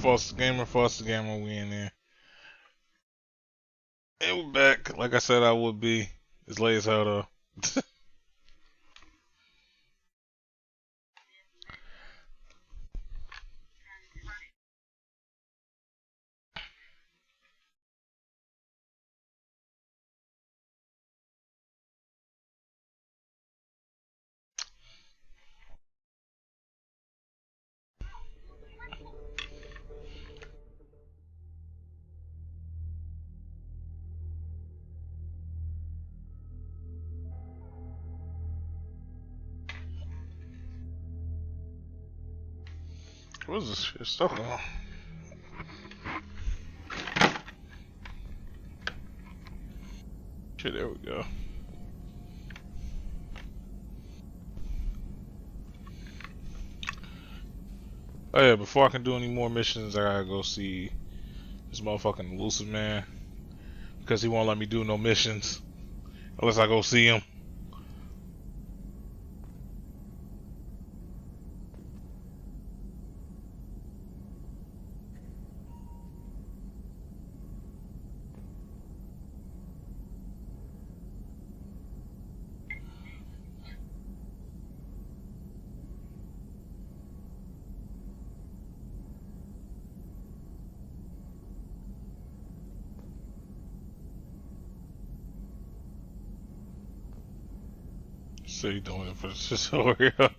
Foster Gamer, we in there. And we're back. Like I said, I would be. It's late as hell though. What's this shit stuff on? Okay, there we go. Oh yeah, before I can do any more missions, I gotta go see this motherfucking elusive man. Because he won't let me do no missions. Unless I go see him. So you doing it for the tutorial.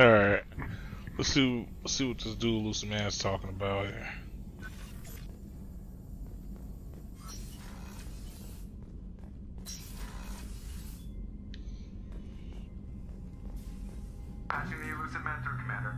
Alright. Let's see what this dude elusive man's talking about here. Passing the elusive man through, Commander.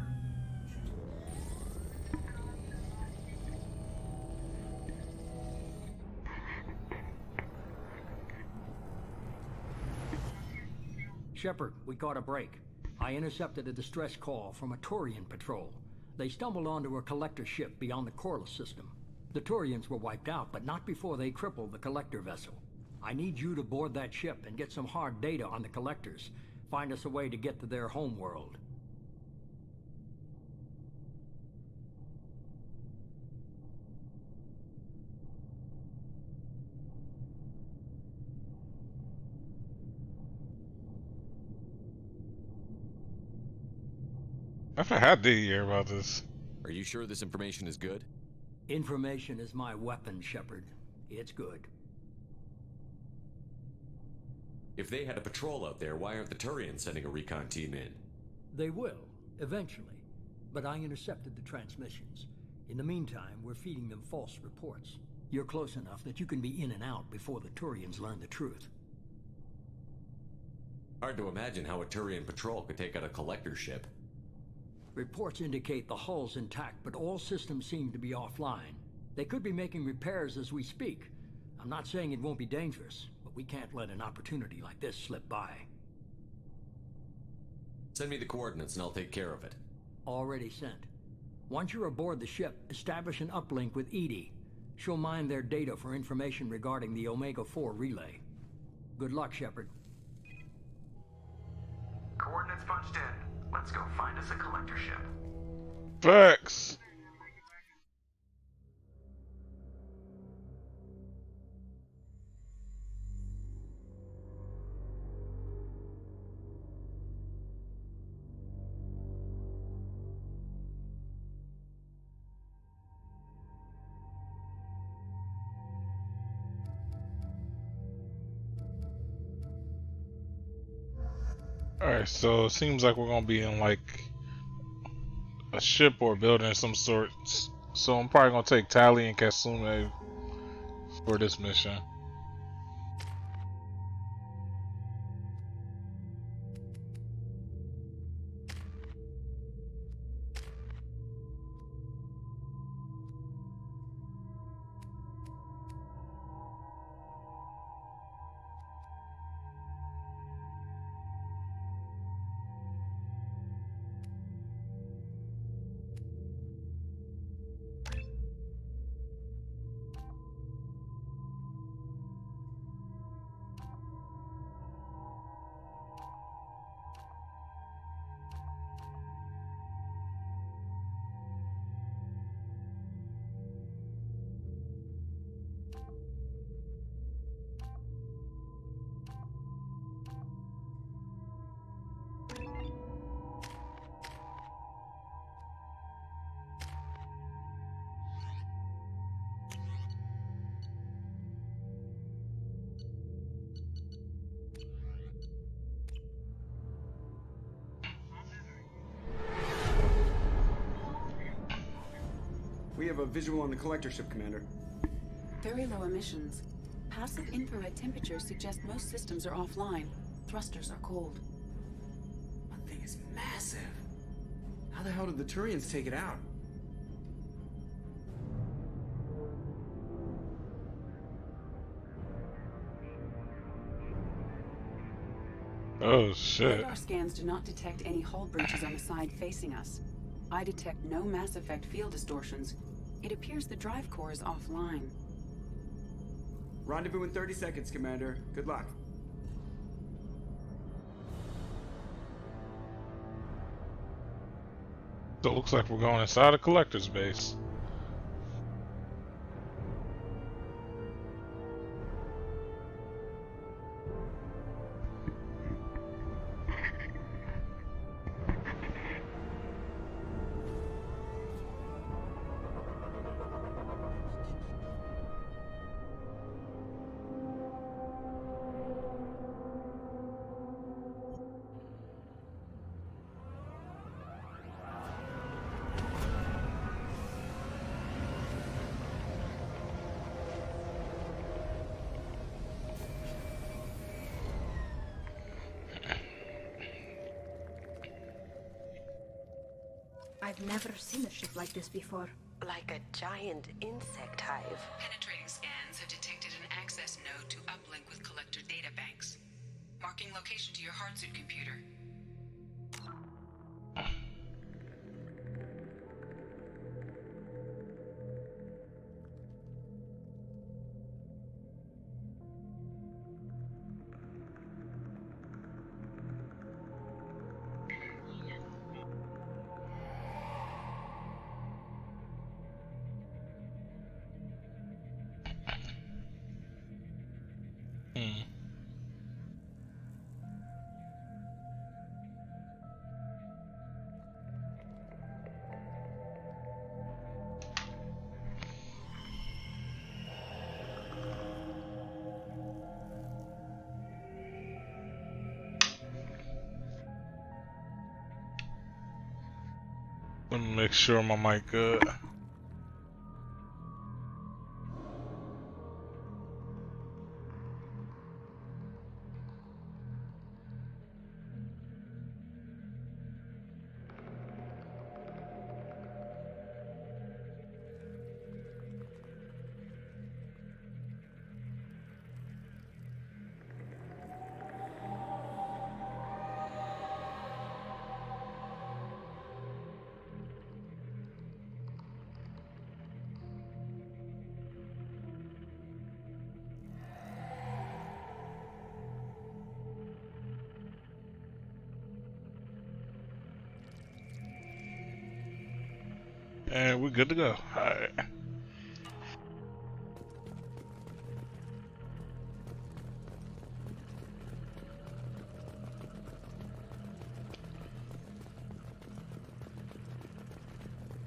Shepard, we caught a break. I intercepted a distress call from a Turian patrol. They stumbled onto a collector ship beyond the Corliss system. The Turians were wiped out, but not before they crippled the collector vessel. I need you to board that ship and get some hard data on the collectors. Find us a way to get to their homeworld. How did you hear about this? Are you sure this information is good? Information is my weapon, Shepard. It's good. If they had a patrol out there, why aren't the Turians sending a recon team in? They will, eventually. But I intercepted the transmissions. In the meantime, we're feeding them false reports. You're close enough that you can be in and out before the Turians learn the truth. Hard to imagine how a Turian patrol could take out a collector ship. Reports indicate the hull's intact, but all systems seem to be offline. They could be making repairs as we speak. I'm not saying it won't be dangerous, but we can't let an opportunity like this slip by. Send me the coordinates and I'll take care of it. Already sent. Once you're aboard the ship, establish an uplink with EDI. She'll mine their data for information regarding the Omega-4 relay. Good luck, Shepard. Coordinates punched in. Let's go find us a collector ship. Facts. Alright, so it seems like we're gonna be in like a ship or a building of some sort. So I'm probably gonna take Tally and Kasume for this mission. We have a visual on the collector ship, Commander. Very low emissions. Passive infrared temperatures suggest most systems are offline. Thrusters are cold. That thing is massive. How the hell did the Turians take it out? Oh shit. Radar scans do not detect any hull breaches on the side facing us. I detect no Mass Effect field distortions. It appears the drive core is offline. Rendezvous in 30 seconds, Commander. Good luck. So it looks like we're going inside a collector's base. I've never seen a ship like this before. Like a giant insect hive. Penetrating scans have detected an access node to uplink with collector data banks. Marking location to your hardsuit computer. Let me make sure my mic good. And we're good to go. Alright.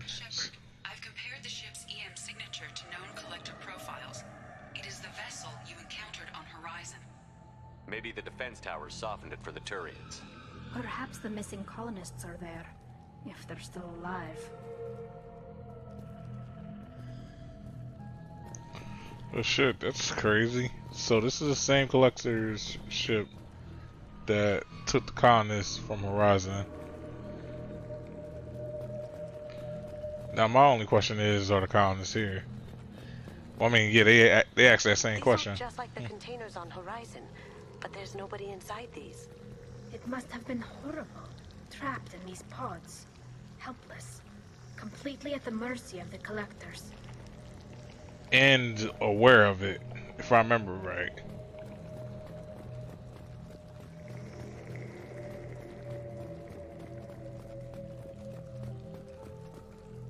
Shepard, I've compared the ship's EM signature to known collector profiles. It is the vessel you encountered on Horizon. Maybe the defense towers softened it for the Turians. Perhaps the missing colonists are there, if they're still alive. Oh shit, that's crazy. So this is the same collector's ship that took the colonists from Horizon. Now my only question is, are the colonists here? Well, I mean, yeah, they asked that same question. These look just like the containers on Horizon, but there's nobody inside these. It must have been horrible, trapped in these pods, helpless, completely at the mercy of the collectors. And aware of it, if I remember right.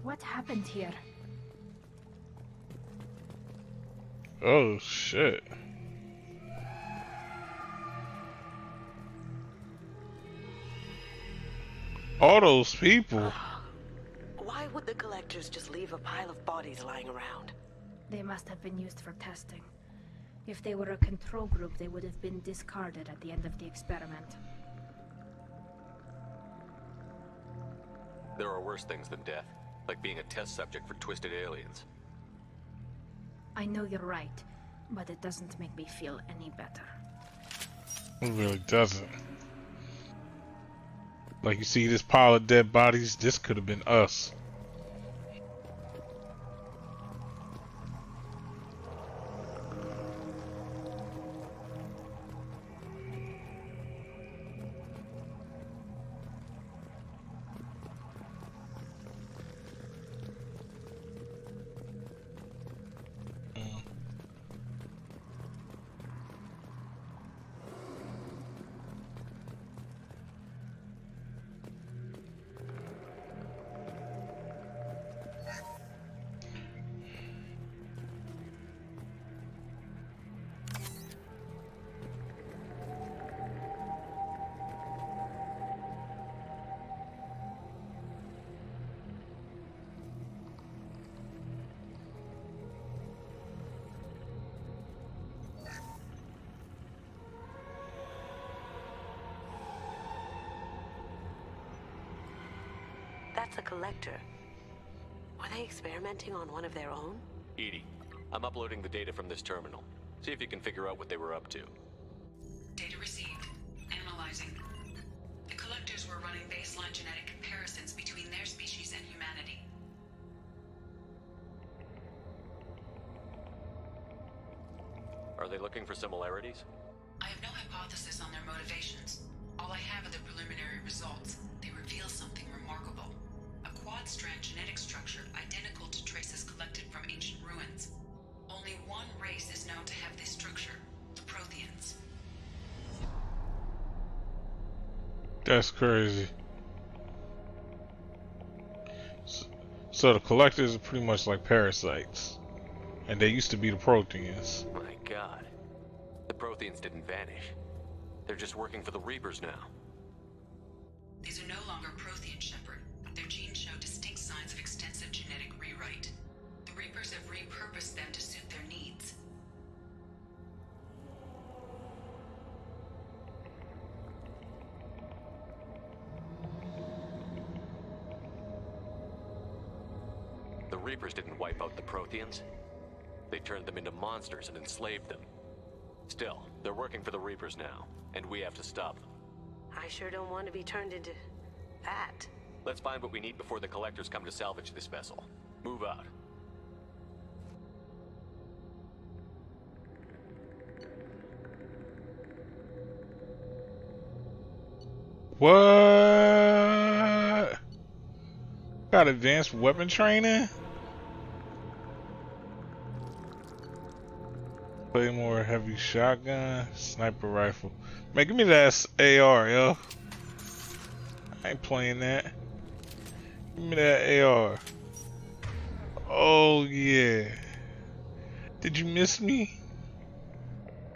What happened here? Oh shit. All those people. Why would the collectors just leave a pile of bodies lying around? They must have been used for testing. If they were a control group, they would have been discarded at the end of the experiment. There are worse things than death, like being a test subject for twisted aliens. I know you're right, but it doesn't make me feel any better. It really doesn't. Like, you see this pile of dead bodies, this could have been us. That's a collector. Were they experimenting on one of their own? EDI, I'm uploading the data from this terminal. See if you can figure out what they were up to. Data received. Analyzing. The collectors were running baseline genetic comparisons between their species and humanity. Are they looking for similarities? I have no hypothesis on their motivations. All I have are the preliminary results. They reveal something remarkable. A quad-strand genetic structure identical to traces collected from ancient ruins. Only one race is known to have this structure, the Protheans. That's crazy. So the collectors are pretty much like parasites. And they used to be the Protheans. My god. The Protheans didn't vanish. They're just working for the Reapers now. These are no longer Prothean, Shepard. Their genes show distinct signs of extensive genetic rewrite. The Reapers have repurposed them to suit their needs. The Reapers didn't wipe out the Protheans. They turned them into monsters and enslaved them. Still, they're working for the Reapers now, and we have to stop them. I sure don't want to be turned into that. Let's find what we need before the collectors come to salvage this vessel. Move out. What? Got advanced weapon training? Claymore, heavy shotgun, sniper rifle. Man, give me that AR, yo. I ain't playing that. Give me that AR. Oh, yeah. Did you miss me?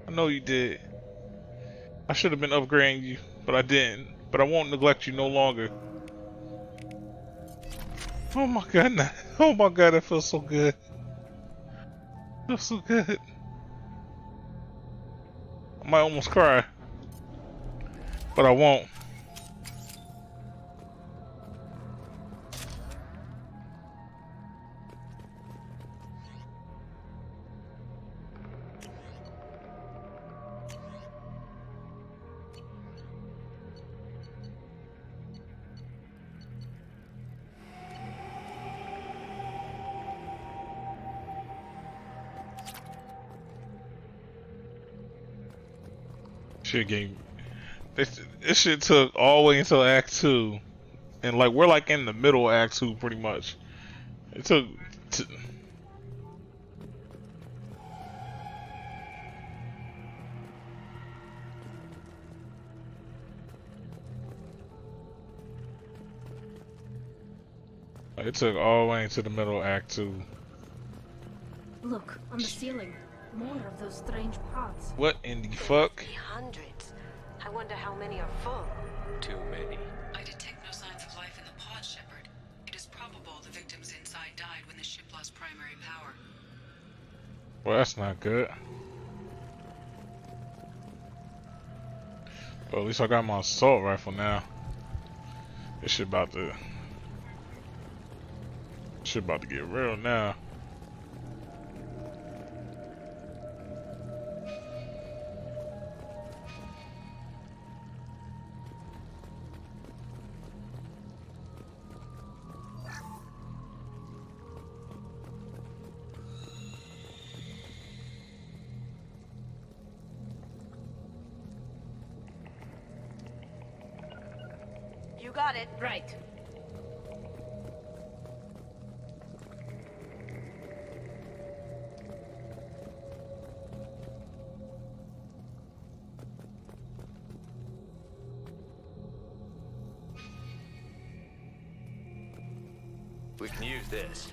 I know you did. I should have been upgrading you, but I didn't. But I won't neglect you no longer. Oh my god, oh my god, that feels so good. Feels so good. I might almost cry, but I won't. Shit game. This shit took all the way until Act 2. And like we're like in the middle of Act 2 pretty much. It took all the way into the middle of Act 2. Look, on the ceiling. More of those strange pods. What in the fuck? Hundreds. I wonder how many are full. Too many. I detect no signs of life in the pod, Shepard. It is probable the victims inside died when the ship lost primary power. Well, that's not good. But at least I got my assault rifle now. This shit about to get real now. You got it. Right. We can use this.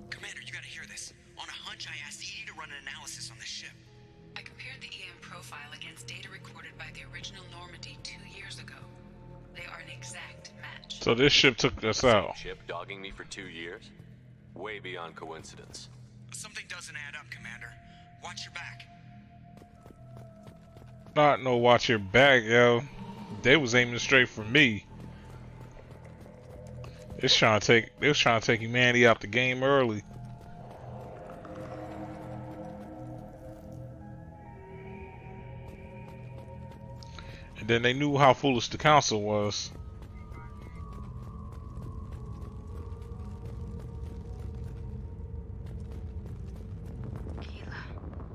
Commander, you gotta hear this. On a hunch, I asked Edie to run an analysis on this ship. I compared the EM profile against data recorded by the original Normandy 2 years ago. They are an exact match. So this ship took us out. Ship dogging me for 2 years? Way beyond coincidence. Something doesn't add up, Commander. Watch your back. Not no watch your back, yo. They was aiming straight for me. They was trying to take humanity out the game early. And then they knew how foolish the council was.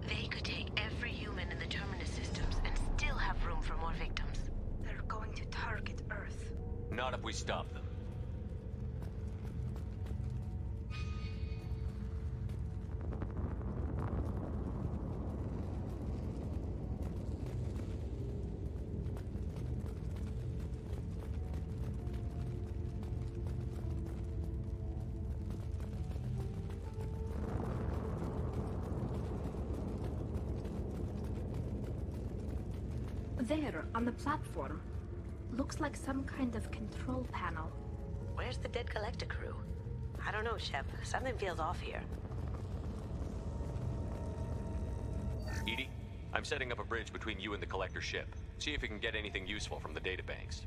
They could take every human in the Terminus systems and still have room for more victims. They're going to target Earth. Not if we stop them. There, on the platform. Looks like some kind of control panel. Where's the dead collector crew? I don't know, Shep. Something feels off here. Edie, I'm setting up a bridge between you and the collector ship. See if you can get anything useful from the databanks.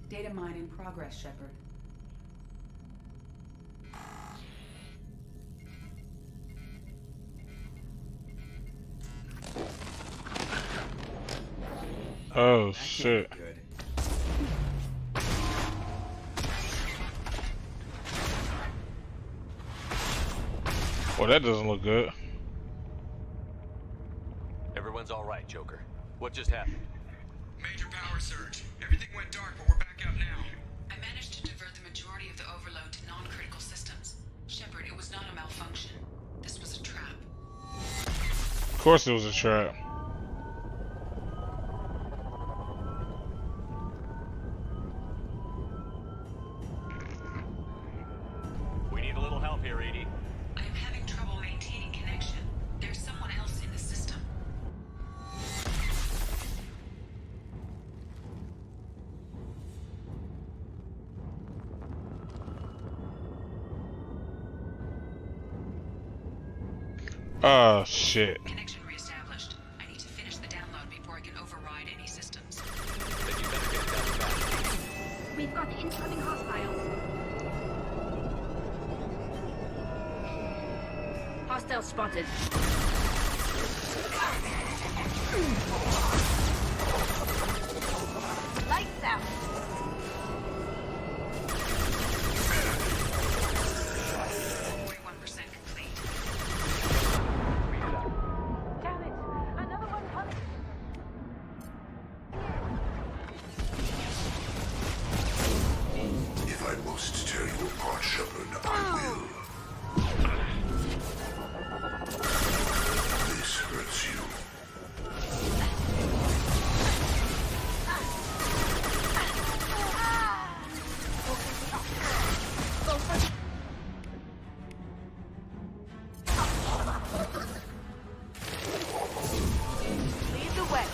Data mine in progress, Shepard. Oh shit. Good. Well, that doesn't look good. Everyone's all right, Joker. What just happened? Major power surge. Everything went dark, but we're back up now. I managed to divert the majority of the overload to non-critical systems. Shepard, it was not a malfunction. This was a trap. Of course it was a trap. We need a little help here, Edie. I am having trouble maintaining connection. There's someone else in the system. Oh shit. Connection reestablished. I need to finish the download before I can override any systems. Then you better get down fast. We've got incoming hostiles. Hostile spotted. Lights out. 41% complete. Damn it! Another one coming. If I must tear you apart, Shepard, I will. This hurts you. Lead the way.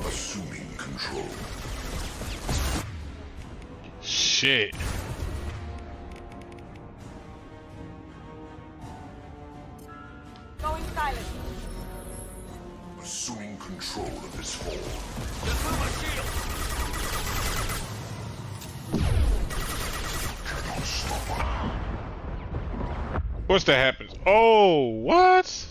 Assuming control. Shit. Going silent. Assuming control of this hall. Cannot stop us. What's that happens? Oh, what?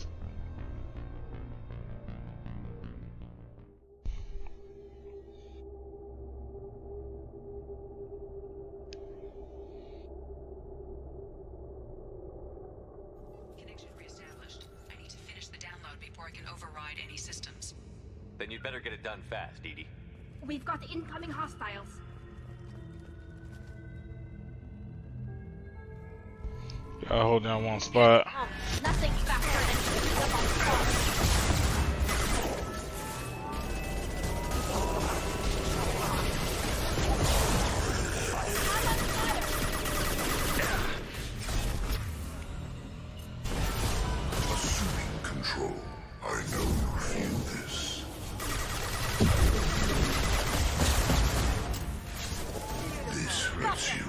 Connection reestablished. I need to finish the download before I can override any systems. Then you'd better get it done fast, Edie. We've got incoming hostiles. Gotta hold down one spot. Nothing faster than keeping up on spot. Assuming control. I know you feel this. This hurts you.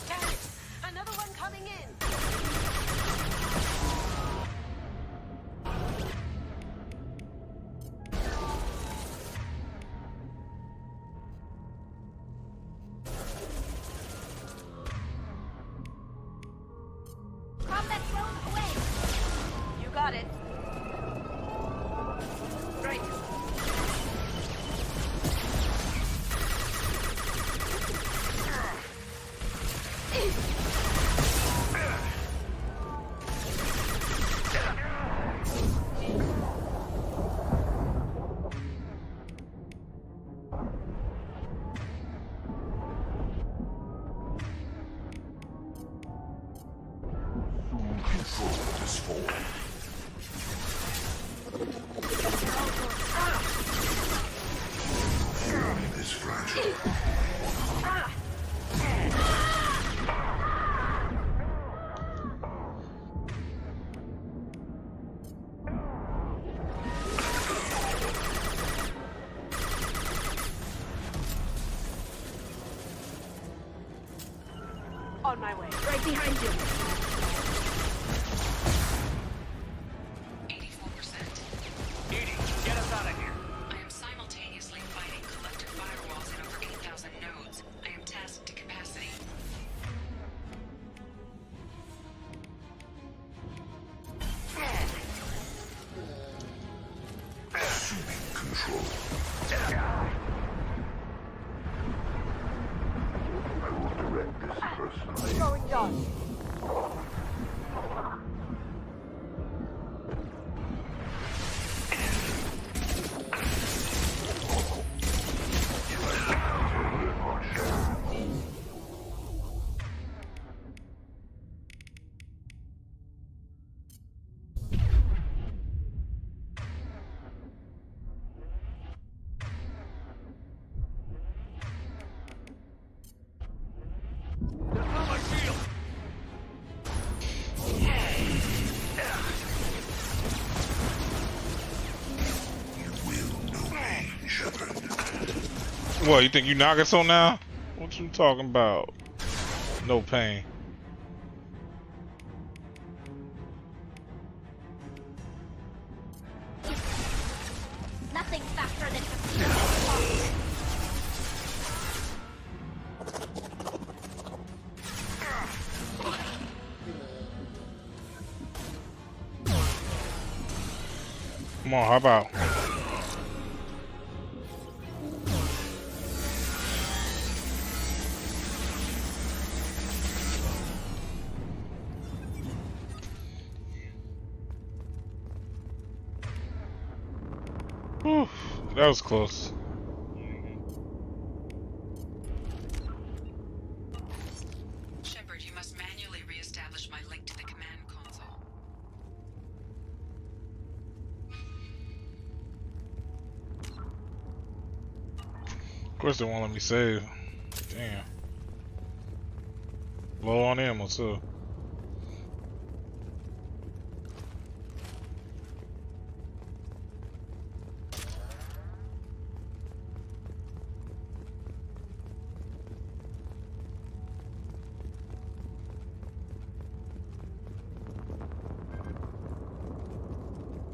Damn it! Another one coming in. Combat zone away. You got it. Right. Control of this hall. Fury is fragile. On my way. Right behind you. 84%. Edie, get us out of here. I am simultaneously fighting collector firewalls at over 8,000 nodes. I am tasked to capacity. Assuming control. I will direct this personally. Going done. What, you think you Nagato now? What you talking about? No pain. Come on, hop out. Whew, that was close. Shepard, you must manually re-establish my link to the command console. Of course they won't let me save. Damn. Low on ammo too.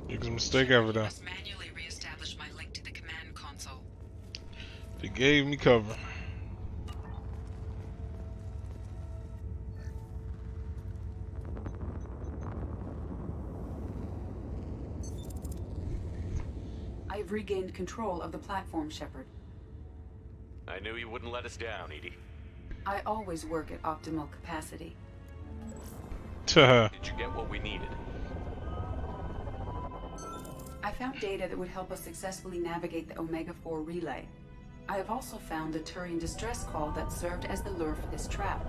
Biggest mistake ever done. Must manually re-establish my link to the command console. They gave me cover. I've regained control of the platform, Shepard. I knew you wouldn't let us down, Edie. I always work at optimal capacity. Did you get what we needed? I found data that would help us successfully navigate the Omega-4 relay. I have also found a Turian distress call that served as the lure for this trap.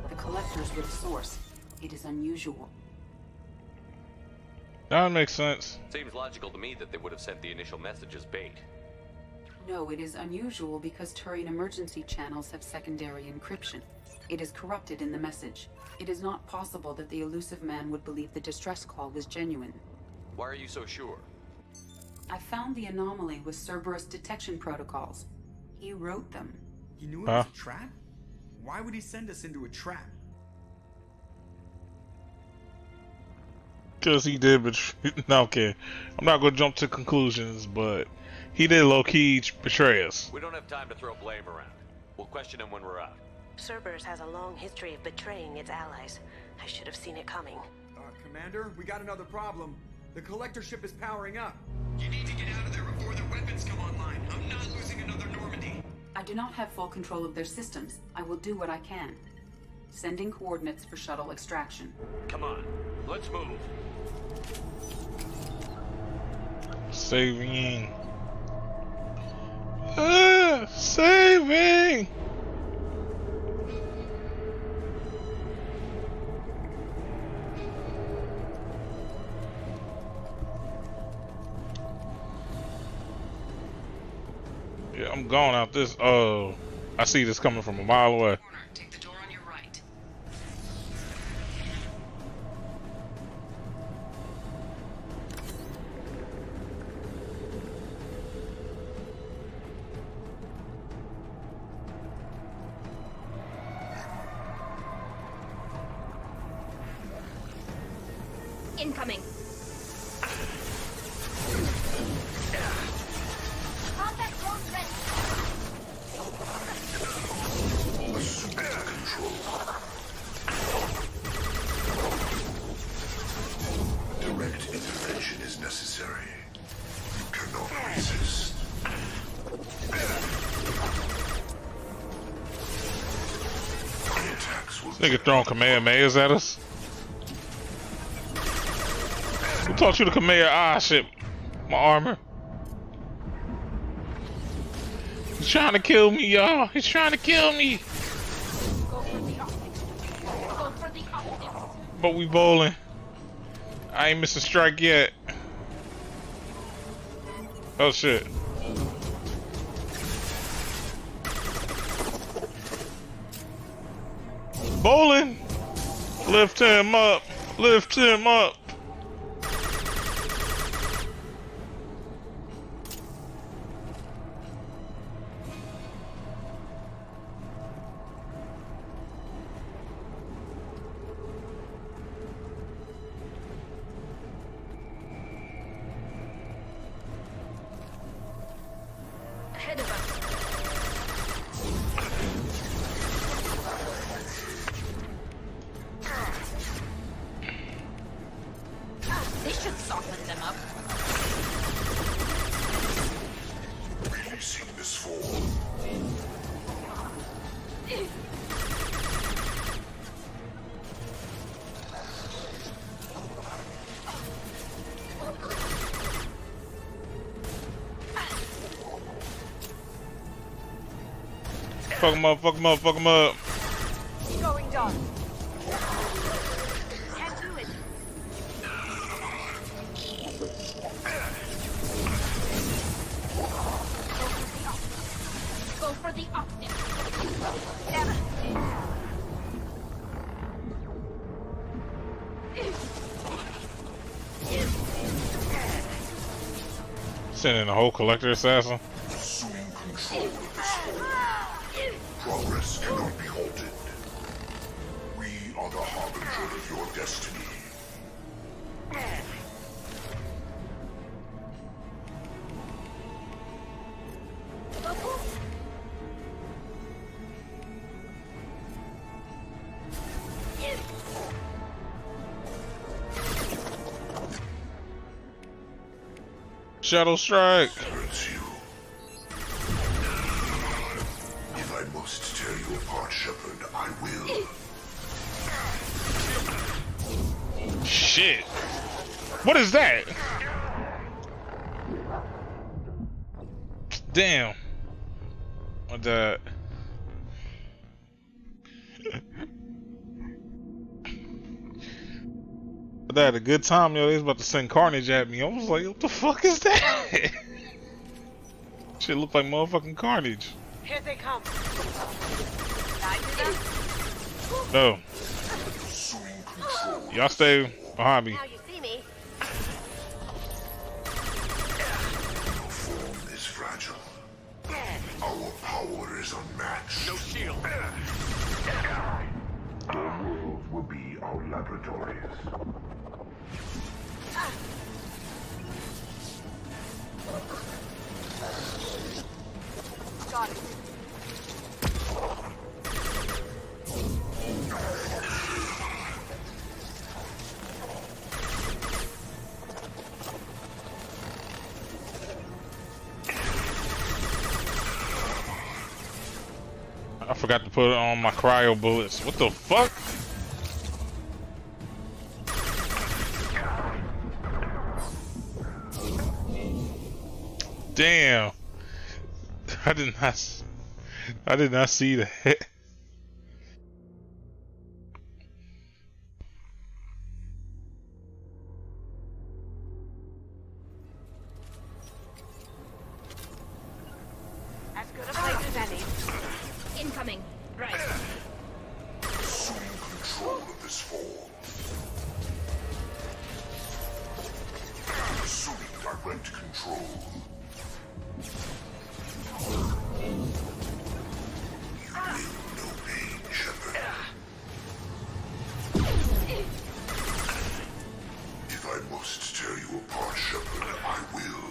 The collectors were the source. It is unusual. That makes sense. Seems logical to me that they would have sent the initial message as bait. No, it is unusual because Turian emergency channels have secondary encryption. It is corrupted in the message. It is not possible that the elusive man would believe the distress call was genuine. Why are you so sure? I found the anomaly with Cerberus detection protocols. He wrote them. He knew it was a trap? Why would he send us into a trap? Because he did, but no, okay. I'm not going to jump to conclusions, but he did low-key betray us. We don't have time to throw blame around. We'll question him when we're out. Cerberus has a long history of betraying its allies. I should have seen it coming. Commander, we got another problem. The collector ship is powering up. You need to get out of there before their weapons come online. I'm not losing another Normandy. I do not have full control of their systems. I will do what I can. Sending coordinates for shuttle extraction. Come on, let's move. Saving. Saving! Yeah, I'm going out this. Oh, I see this coming from a mile away. Take the door on your right. Incoming. Combat drone ready. Assume control. Direct intervention is necessary. You cannot resist. Attacks will Nigga throwing Kamehamehas at us. Who taught you to Kamehameha? Ah, shit. My armor. He's trying to kill me, y'all. He's trying to kill me. Go for the optics. Go for the optics. But we bowling. I ain't missed a strike yet. Oh, shit. Bowling. Lift him up. Lift him up. Ahead of us. This should soften them up. be seen this fall. Fuck him up, fuck him up, fuck him up. Going dark. Can't do it. Go for the optic. Damn it. Sending a whole collector assassin. Assuming control of this fall. Progress cannot be halted. We are the harbinger of your destiny. Shadow strike. Hurts you. If I must tear you apart, Shepard, I will. Shit. What is that? Damn. What that? I had a good time, yo. They was about to send Carnage at me. I was like, what the fuck is that? Shit look like motherfucking Carnage. Here they come. I do them? No. Assuming control. Y'all stay behind me. Now you see me. Your form is fragile. Our power is unmatched. No shield. The world will be our laboratories. Got it. I forgot to put on my cryo bullets. What the fuck? Damn. I did not see that. As good a place as any. Incoming. Right. Assuming control of this fall. Assuming direct control. You feel no pain, Shepard. If I must tear you apart, Shepard, I will.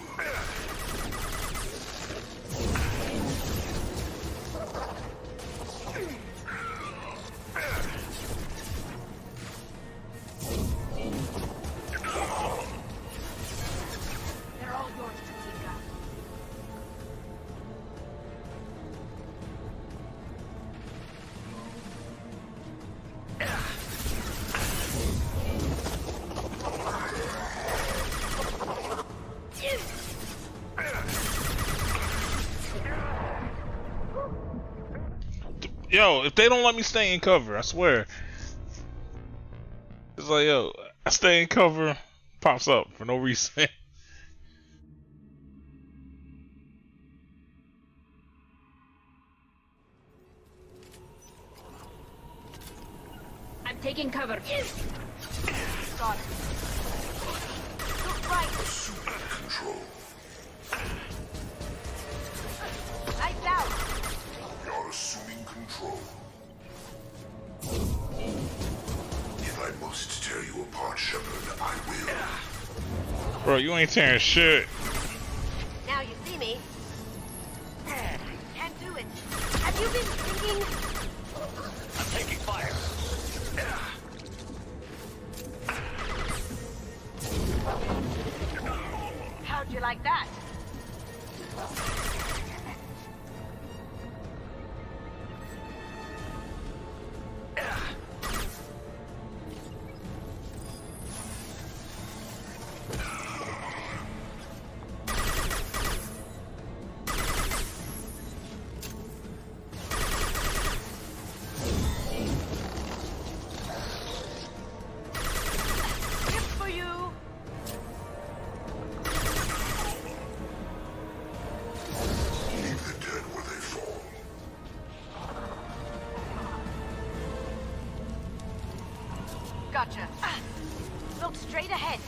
They're all yours to take out. Yo, if they don't let me stay in cover, I swear. It's like, yo, I stay in cover, pops up for no reason. I'm taking cover. Got it. Look right. Assuming control. Lights out. You're assuming control. If I must tear you apart, Shepard, I will. Bro, you ain't tearing shit. Now you see me. Can't do it. Have you been thinking? I'm taking fire. How'd you like that? Roger. Look straight ahead.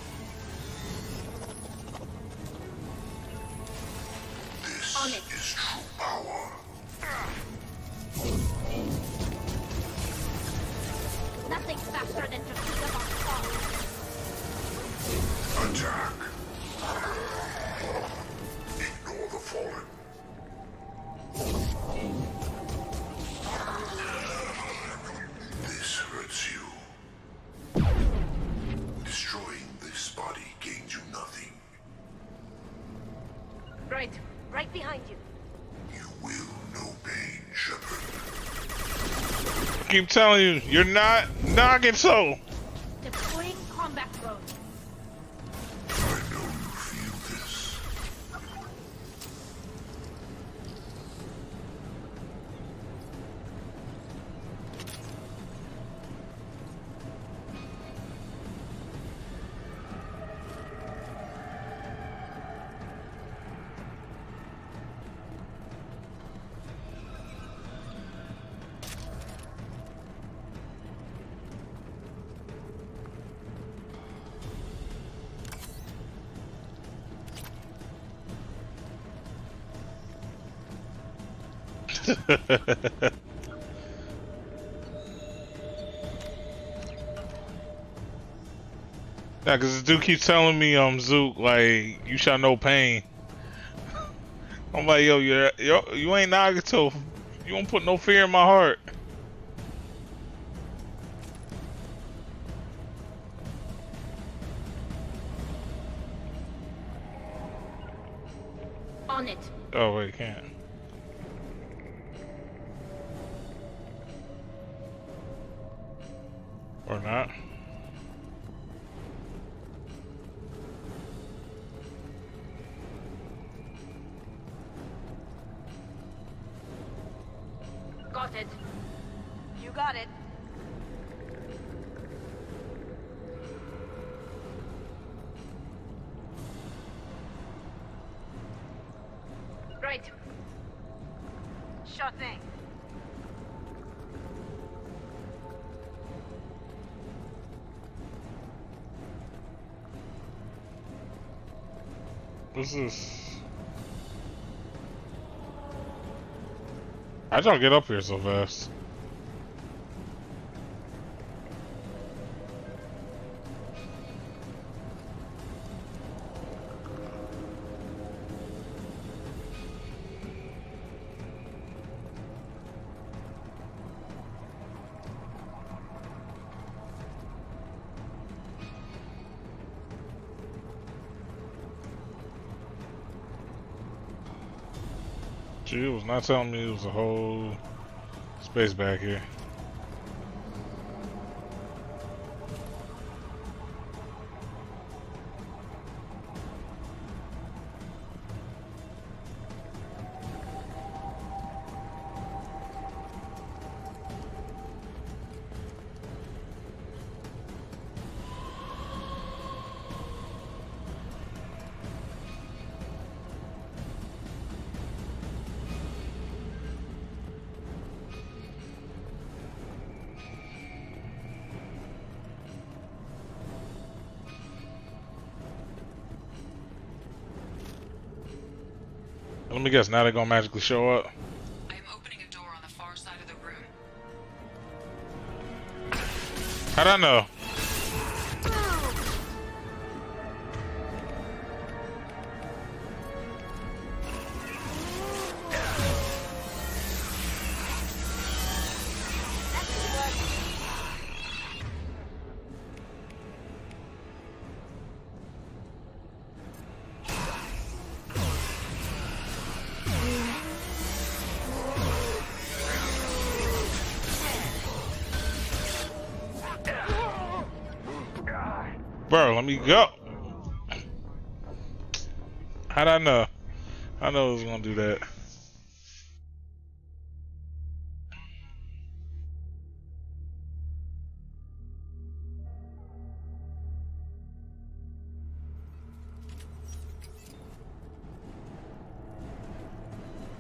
This On it. is true power. Nothing's faster than to shoot them on spot. Attack. Ignore the fallen. This hurts you. Destroying this body gains you nothing. Right behind you. You will know pain, Shepard. Keep telling you, you're not knocking so. Deploying combat drone. I know you feel this. Yeah, cause this dude keeps telling me, Zook, like, you shall know pain. I'm like, yo, you ain't Nagato. You don't put no fear in my heart. On it. Oh wait, can't. Or not. Got it. You got it. Right. Sure thing. What's this? How'd y'all get up here so fast? She was not telling me it was a whole space back here. Let me guess, now they're gonna magically show up. I am opening a door on the far side of the room. How'd I know? Bro, let me go. How'd I know? I know it was gonna do that.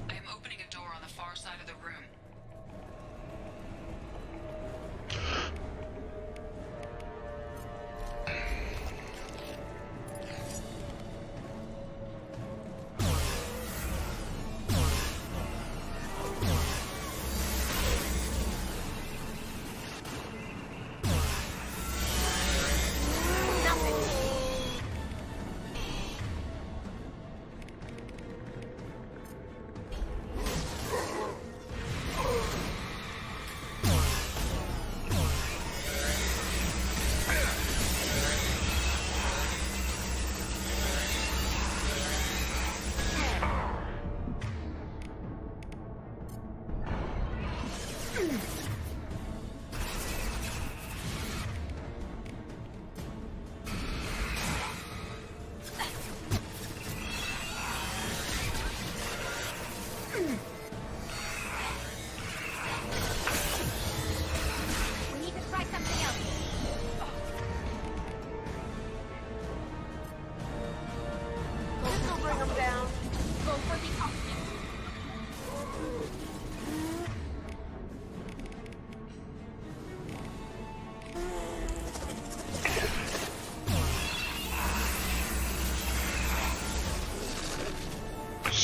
I am opening a door on the far side of the room.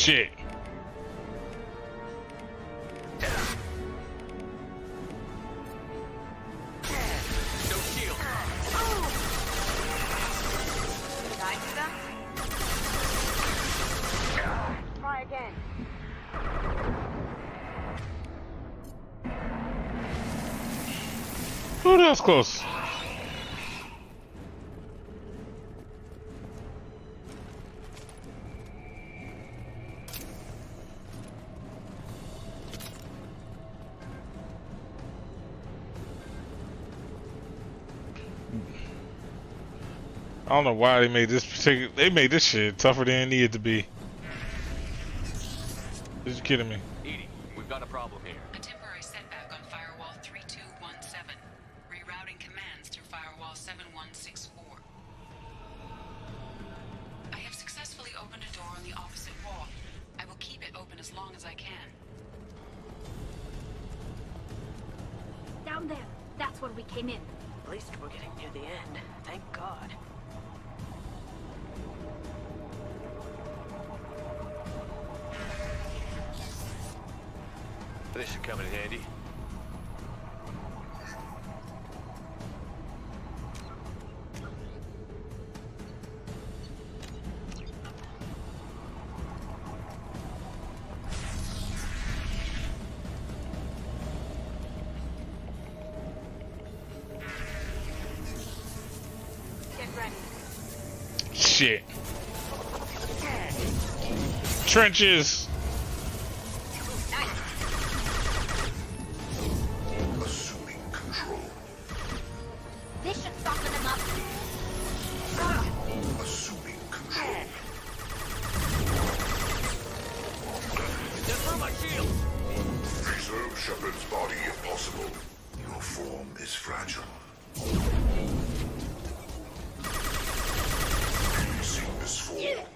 Shit. No shield. Did I do them? Try again. Oh, that was close. I don't know why they made this particular. They made this shit tougher than it needed to be. Are you kidding me? Edie, we've got a problem here. A temporary setback on Firewall 3217. Rerouting commands through Firewall 7164. I have successfully opened a door on the opposite wall. I will keep it open as long as I can. Down there. That's where we came in. At least we're getting near the end. Thank God. This should come in handy. Get ready. Shit. Trenches. Assuming control. This should soften them up. Assuming control. Just throw my shield. Preserve Shepard's body if possible. Your form is fragile. You've seen this form.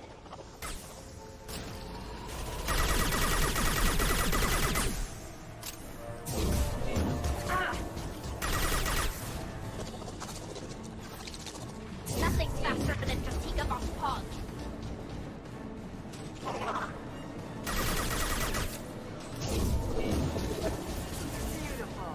Nothing's faster than a Tortiga boss pod. Beautiful.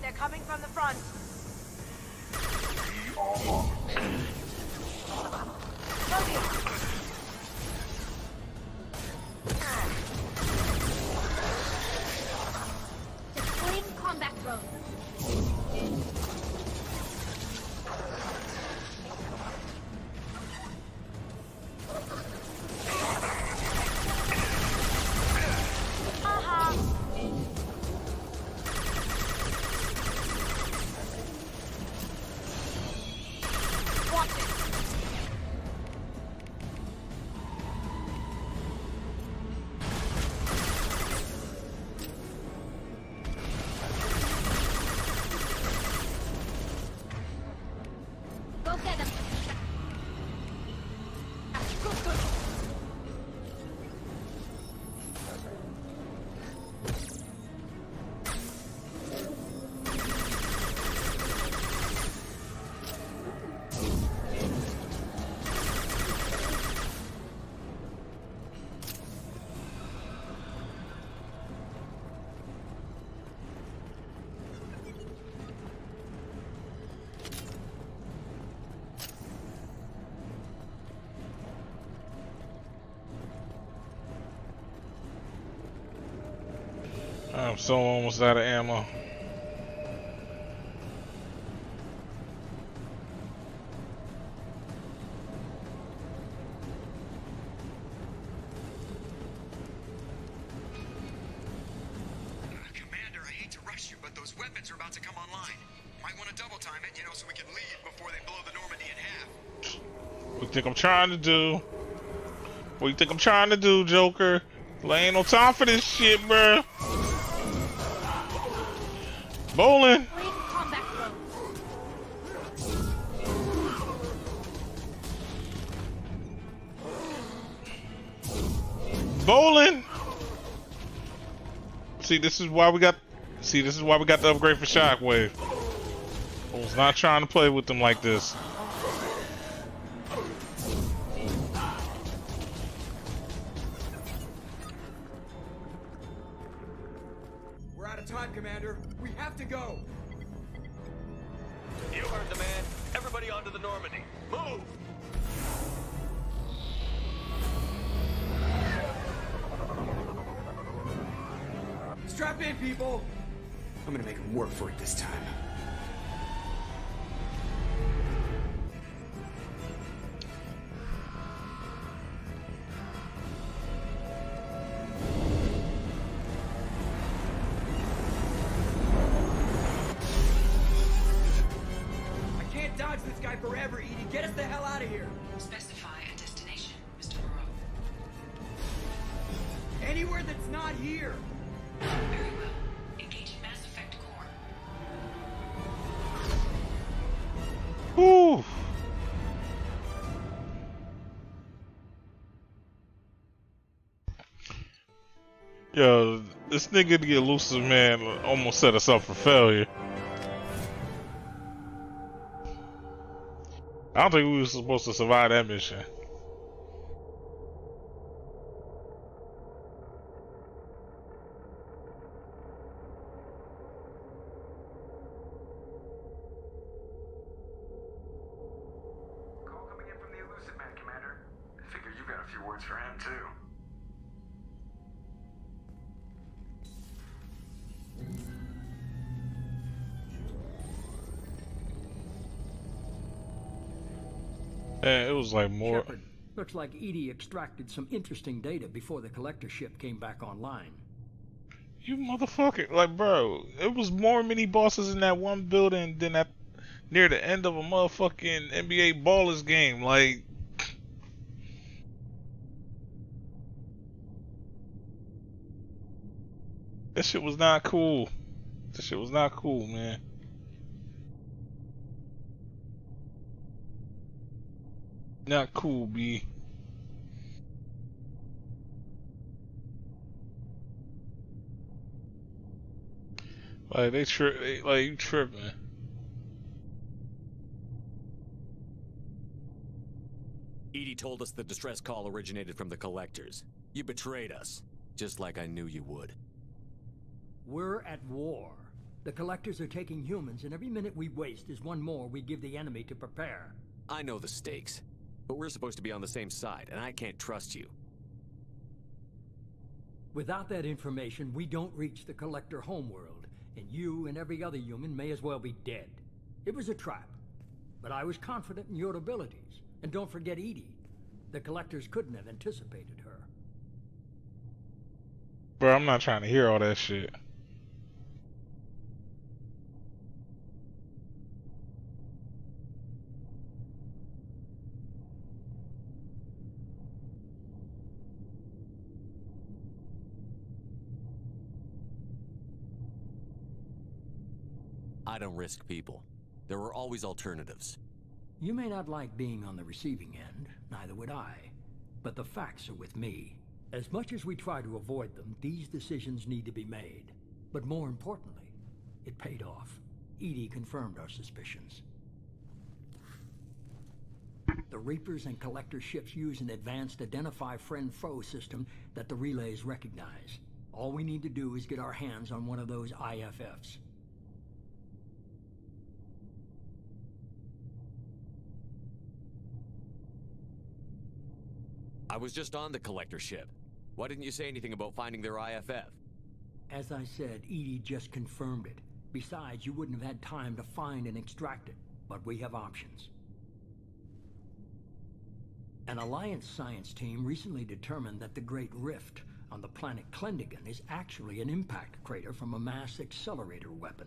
They're coming from the front. We are harmed. Deploying combat drone. Watch it. Go get them. Good. I'm so almost out of ammo. Commander, I hate to rush you, but those weapons are about to come online. Might want to double time it, so we can leave before they blow the Normandy in half. What you think I'm trying to do? What you think I'm trying to do, Joker? There ain't no time for this shit, bruh. Bowling. Deploying combat drone. Bowling. See, this is why we got See, this is why we got the upgrade for Shockwave. I was not trying to play with them like this. We're out of time, Commander. We have to go. You heard the man. Everybody onto the Normandy. Move! Strap in, people. I'm gonna make them work for it this time. I can't dodge this guy forever, Edie. Get us the hell out of here. Specify a destination, Mr. Moreau. Anywhere that's not here. Very well. Engaging Mass Effect core. Whew. Yo, this nigga to get elusive, man, almost set us up for failure. I don't think we were supposed to survive that mission. Call coming in from the Elusive Man, Commander. Figure you got a few words for him, too. Man, it was like more. Shepard, looks like EDI extracted some interesting data before the collector ship came back online. You motherfucker. Like, bro, it was more mini bosses in that one building than at near the end of a motherfucking NBA Ballers game. Like, that shit was not cool. That shit was not cool, man. Not cool, B. Like, like, you tripping. EDI told us the distress call originated from the collectors. You betrayed us, just like I knew you would. We're at war. The collectors are taking humans, and every minute we waste is one more we give the enemy to prepare. I know the stakes, but we're supposed to be on the same side, and I can't trust you. Without that information, we don't reach the collector homeworld, and you and every other human may as well be dead. It was a trap, but I was confident in your abilities. And don't forget EDI. The collectors couldn't have anticipated her. Bro, I'm not trying to hear all that shit. I don't risk people. There are always alternatives. You may not like being on the receiving end, neither would I. But the facts are with me. As much as we try to avoid them, these decisions need to be made. But more importantly, it paid off. EDI confirmed our suspicions. The Reapers and Collector ships use an advanced Identify Friend-Foe system that the relays recognize. All we need to do is get our hands on one of those IFFs. I was just on the collector ship. Why didn't you say anything about finding their IFF? As I said, EDI just confirmed it. Besides, you wouldn't have had time to find and extract it. But we have options. An Alliance science team recently determined that the Great Rift on the planet Klendagon is actually an impact crater from a mass accelerator weapon.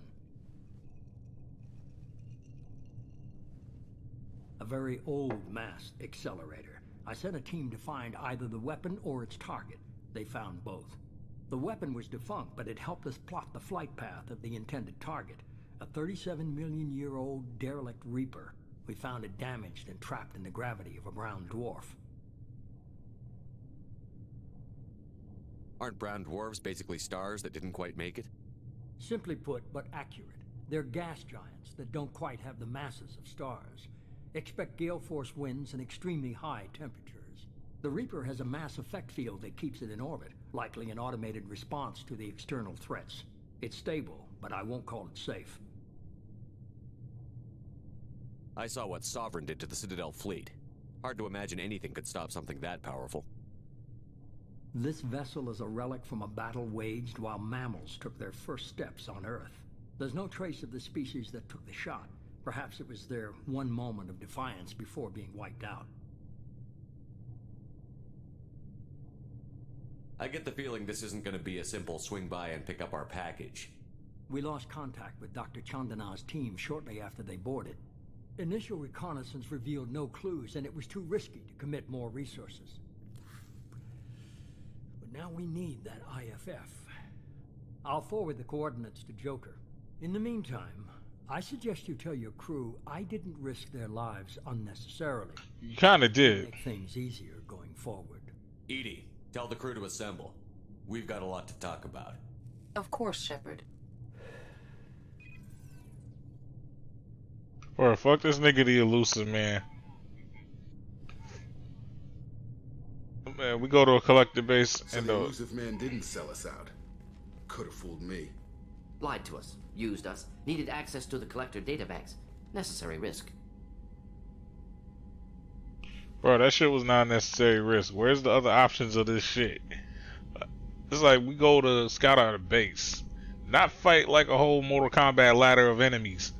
A very old mass accelerator. I sent a team to find either the weapon or its target. They found both. The weapon was defunct, but it helped us plot the flight path of the intended target. A 37-million-year-old derelict Reaper. We found it damaged and trapped in the gravity of a brown dwarf. Aren't brown dwarves basically stars that didn't quite make it? Simply put, but accurate. They're gas giants that don't quite have the masses of stars. Expect gale force winds and extremely high temperatures. The Reaper has a mass effect field that keeps it in orbit, likely an automated response to the external threats. It's stable, but I won't call it safe. I saw what Sovereign did to the Citadel fleet. Hard to imagine anything could stop something that powerful. This vessel is a relic from a battle waged while mammals took their first steps on Earth. There's no trace of the species that took the shot. Perhaps it was their one moment of defiance before being wiped out. I get the feeling this isn't going to be a simple swing by and pick up our package. We lost contact with Dr. Chandana's team shortly after they boarded. Initial reconnaissance revealed no clues, and it was too risky to commit more resources. But now we need that IFF. I'll forward the coordinates to Joker. In the meantime, I suggest you tell your crew I didn't risk their lives unnecessarily. You kinda did. Make things easier going forward. EDI, tell the crew to assemble. We've got a lot to talk about. Of course, Shepard. Bro, fuck this nigga the Elusive, man. Man, we go to a collector base So and the Elusive man didn't sell us out. Could have fooled me. Lied to us, used us, needed access to the collector databanks. Necessary risk. Bro, that shit was not necessary risk. Where's the other options of this shit? It's like we go to scout out a base, not fight like a whole Mortal Kombat ladder of enemies.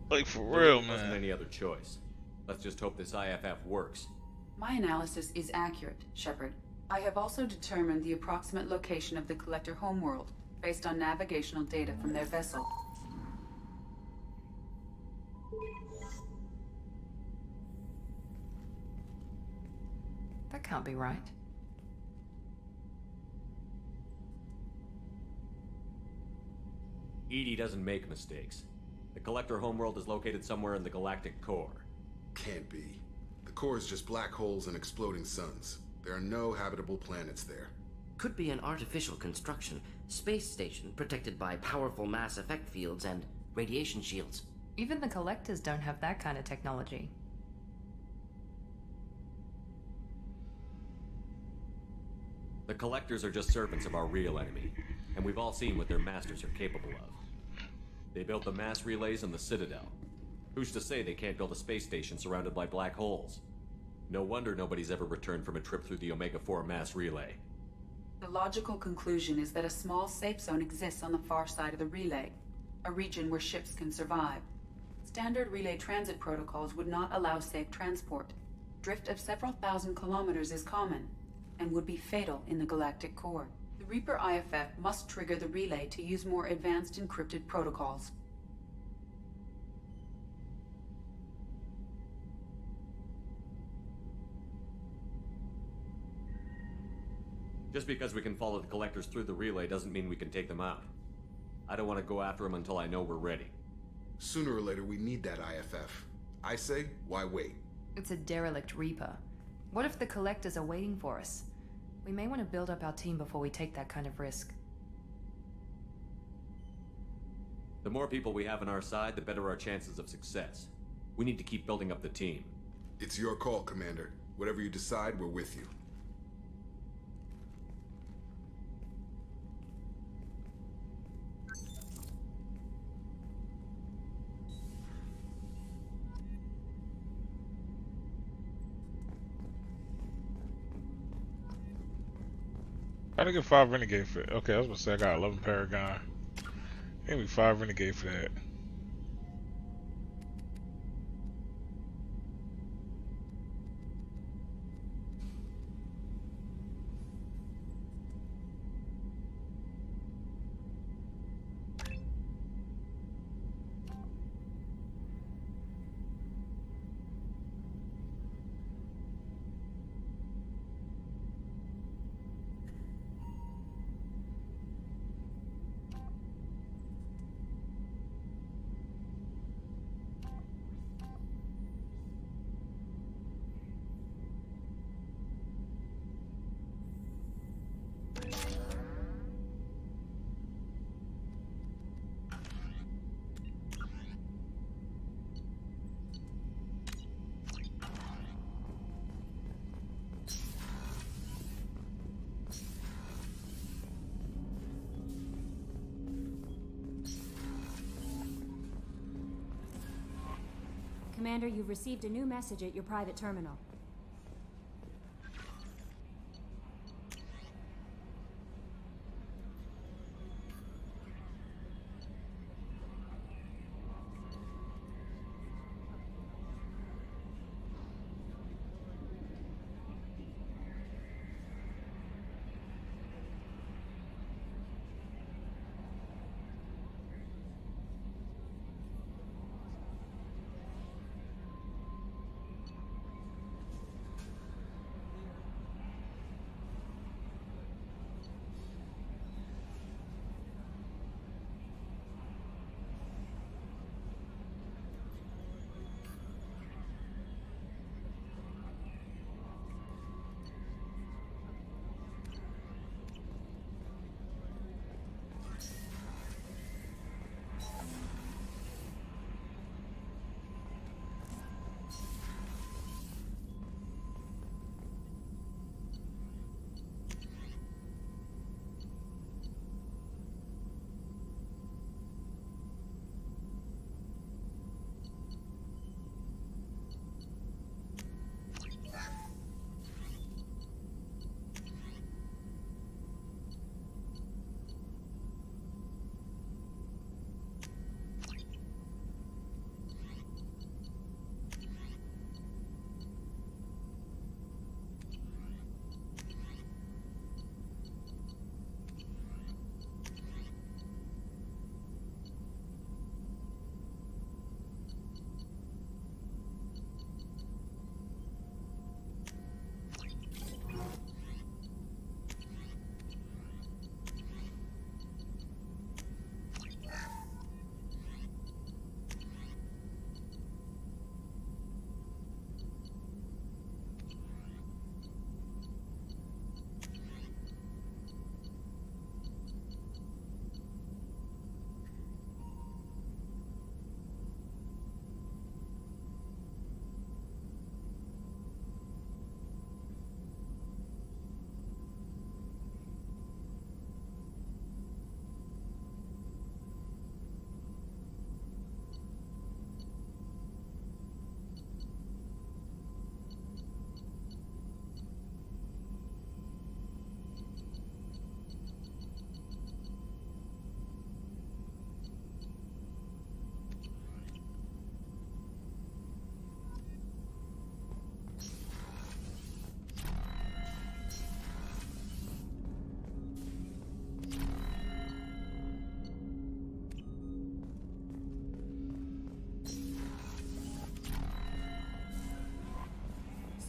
Like for real, There wasn't man. any other choice. Let's just hope this IFF works. My analysis is accurate, Shepard. I have also determined the approximate location of the Collector homeworld, based on navigational data from their vessel. That can't be right. EDI doesn't make mistakes. The Collector homeworld is located somewhere in the galactic core. Can't be. The core is just black holes and exploding suns. There are no habitable planets there. Could be an artificial construction, space station protected by powerful mass effect fields and radiation shields. Even the Collectors don't have that kind of technology. The Collectors are just servants of our real enemy, and we've all seen what their masters are capable of. They built the mass relays in the Citadel. Who's to say they can't build a space station surrounded by black holes? No wonder nobody's ever returned from a trip through the Omega-4 mass relay. The logical conclusion is that a small safe zone exists on the far side of the relay, a region where ships can survive. Standard relay transit protocols would not allow safe transport. Drift of several thousand kilometers is common, and would be fatal in the galactic core. The Reaper IFF must trigger the relay to use more advanced encrypted protocols. Just because we can follow the Collectors through the relay doesn't mean we can take them out. I don't want to go after them until I know we're ready. Sooner or later, we need that IFF. I say, why wait? It's a derelict Reaper. What if the Collectors are waiting for us? We may want to build up our team before we take that kind of risk. The more people we have on our side, the better our chances of success. We need to keep building up the team. It's your call, Commander. Whatever you decide, we're with you. I didn't get 5 Renegade for it. Okay, I was gonna say I got 11 Paragon. Give me 5 Renegade for that. Commander, you've received a new message at your private terminal.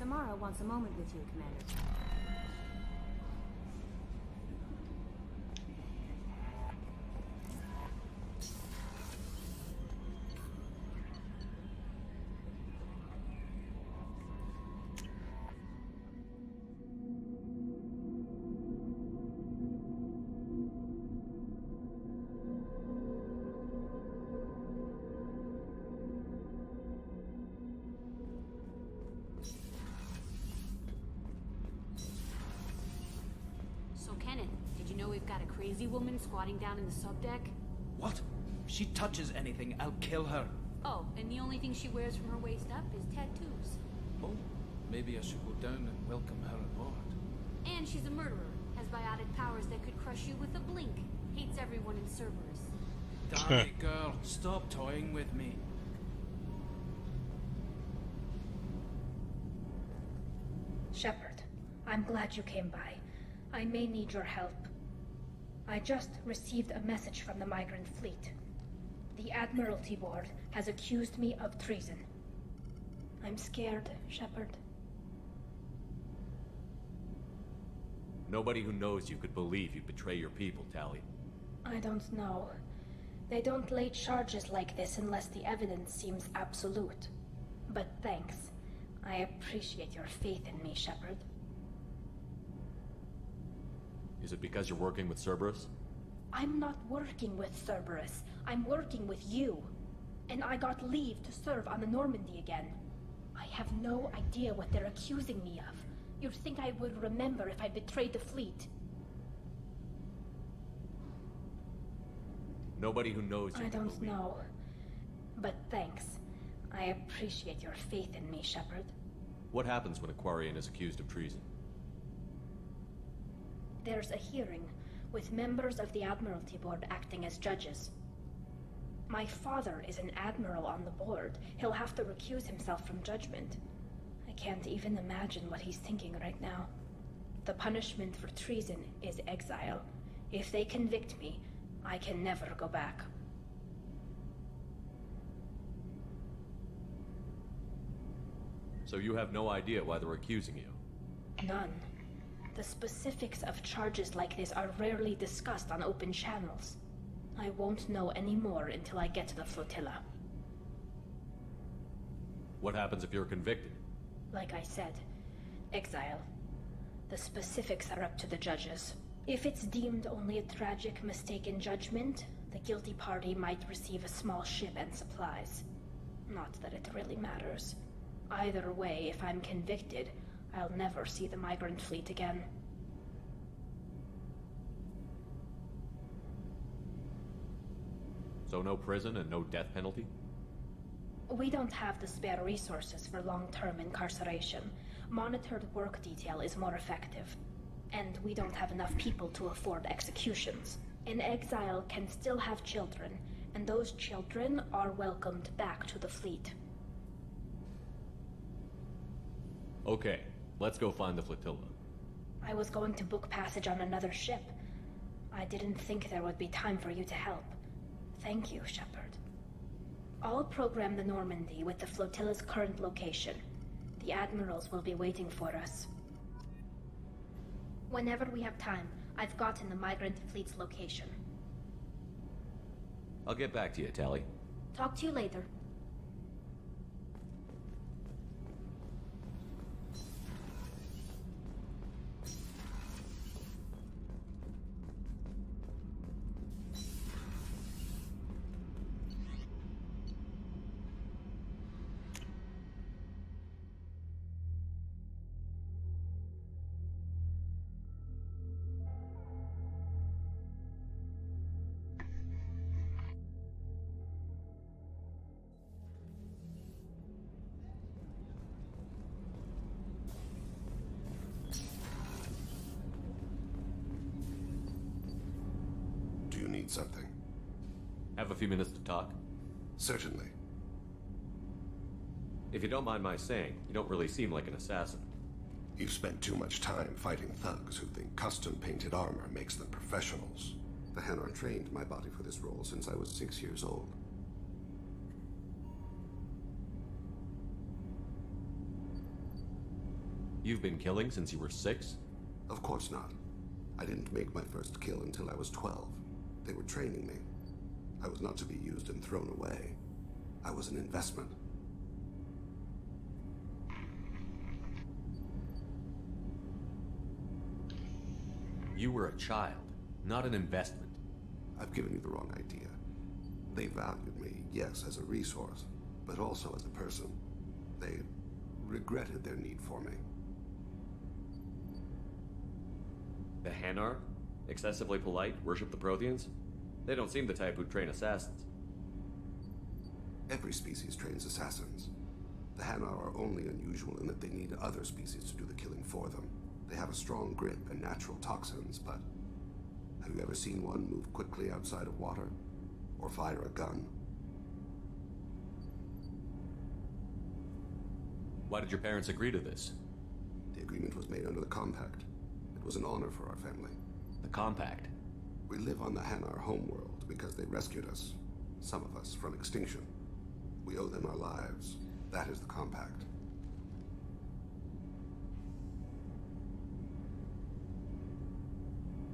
Samara wants a moment with you, Commander. We've got a crazy woman squatting down in the subdeck. What? If she touches anything, I'll kill her. Oh, and the only thing she wears from her waist up is tattoos. Oh, maybe I should go down and welcome her aboard. And she's a murderer, has biotic powers that could crush you with a blink. Hates everyone in Cerberus. Damn it, girl. Stop toying with me. Shepard, I'm glad you came by. I may need your help. I just received a message from the migrant fleet. The Admiralty Board has accused me of treason. I'm scared, Shepard. Nobody who knows you could believe you betray your people, Tali. I don't know. They don't lay charges like this unless the evidence seems absolute. But thanks. I appreciate your faith in me, Shepard. Is it because you're working with Cerberus? I'm not working with Cerberus. I'm working with you. And I got leave to serve on the Normandy again. I have no idea what they're accusing me of. You'd think I would remember if I betrayed the fleet. Nobody who knows you I can don't believe. know. But thanks. I appreciate your faith in me, Shepard. What happens when a Quarian is accused of treason? There's a hearing, with members of the Admiralty Board acting as judges. My father is an admiral on the board. He'll have to recuse himself from judgment. I can't even imagine what he's thinking right now. The punishment for treason is exile. If they convict me, I can never go back. So you have no idea why they're accusing you? None. The specifics of charges like this are rarely discussed on open channels. I won't know any more until I get to the flotilla. What happens if you're convicted? Like I said, exile. The specifics are up to the judges. If it's deemed only a tragic mistake in judgment, the guilty party might receive a small ship and supplies. Not that it really matters. Either way, if I'm convicted, I'll never see the migrant fleet again. So no prison and no death penalty? We don't have the spare resources for long-term incarceration. Monitored work detail is more effective. And we don't have enough people to afford executions. An exile can still have children, and those children are welcomed back to the fleet. Okay, let's go find the flotilla. I was going to book passage on another ship. I didn't think there would be time for you to help. Thank you, Shepard. I'll program the Normandy with the flotilla's current location. The admirals will be waiting for us. Whenever we have time, I've gotten the migrant fleet's location. I'll get back to you, Tali. Talk to you later. Something. Have a few minutes to talk? Certainly. If you don't mind my saying, you don't really seem like an assassin. You've spent too much time fighting thugs who think custom-painted armor makes them professionals. The Hanar trained my body for this role since I was 6 years old. You've been killing since you were 6? Of course not. I didn't make my first kill until I was 12. They were training me. I was not to be used and thrown away. I was an investment. You were a child, not an investment. I've given you the wrong idea. They valued me, yes, as a resource, but also as a person. They regretted their need for me. The Hanar? Excessively polite, worship the Protheans? They don't seem the type who'd train assassins. Every species trains assassins. The Hanar are only unusual in that they need other species to do the killing for them. They have a strong grip and natural toxins, but have you ever seen one move quickly outside of water? Or fire a gun? Why did your parents agree to this? The agreement was made under the Compact. It was an honor for our family. The Compact? We live on the Hanar homeworld because they rescued us, some of us, from extinction. We owe them our lives. That is the Compact.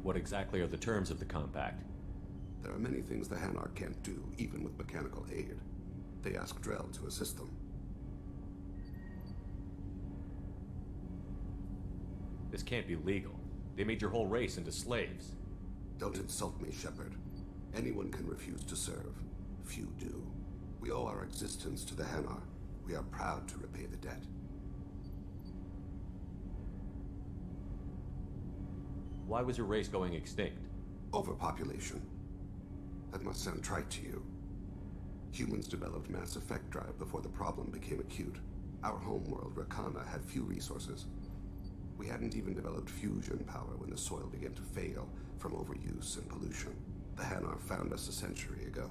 What exactly are the terms of the Compact? There are many things the Hanar can't do, even with mechanical aid. They ask Drell to assist them. This can't be legal. They made your whole race into slaves. Don't insult me, Shepard. Anyone can refuse to serve. Few do. We owe our existence to the Hanar. We are proud to repay the debt. Why was your race going extinct? Overpopulation. That must sound trite to you. Humans developed Mass Effect Drive before the problem became acute. Our homeworld, Rakana, had few resources. We hadn't even developed fusion power when the soil began to fail from overuse and pollution. The Hanar found us a century ago.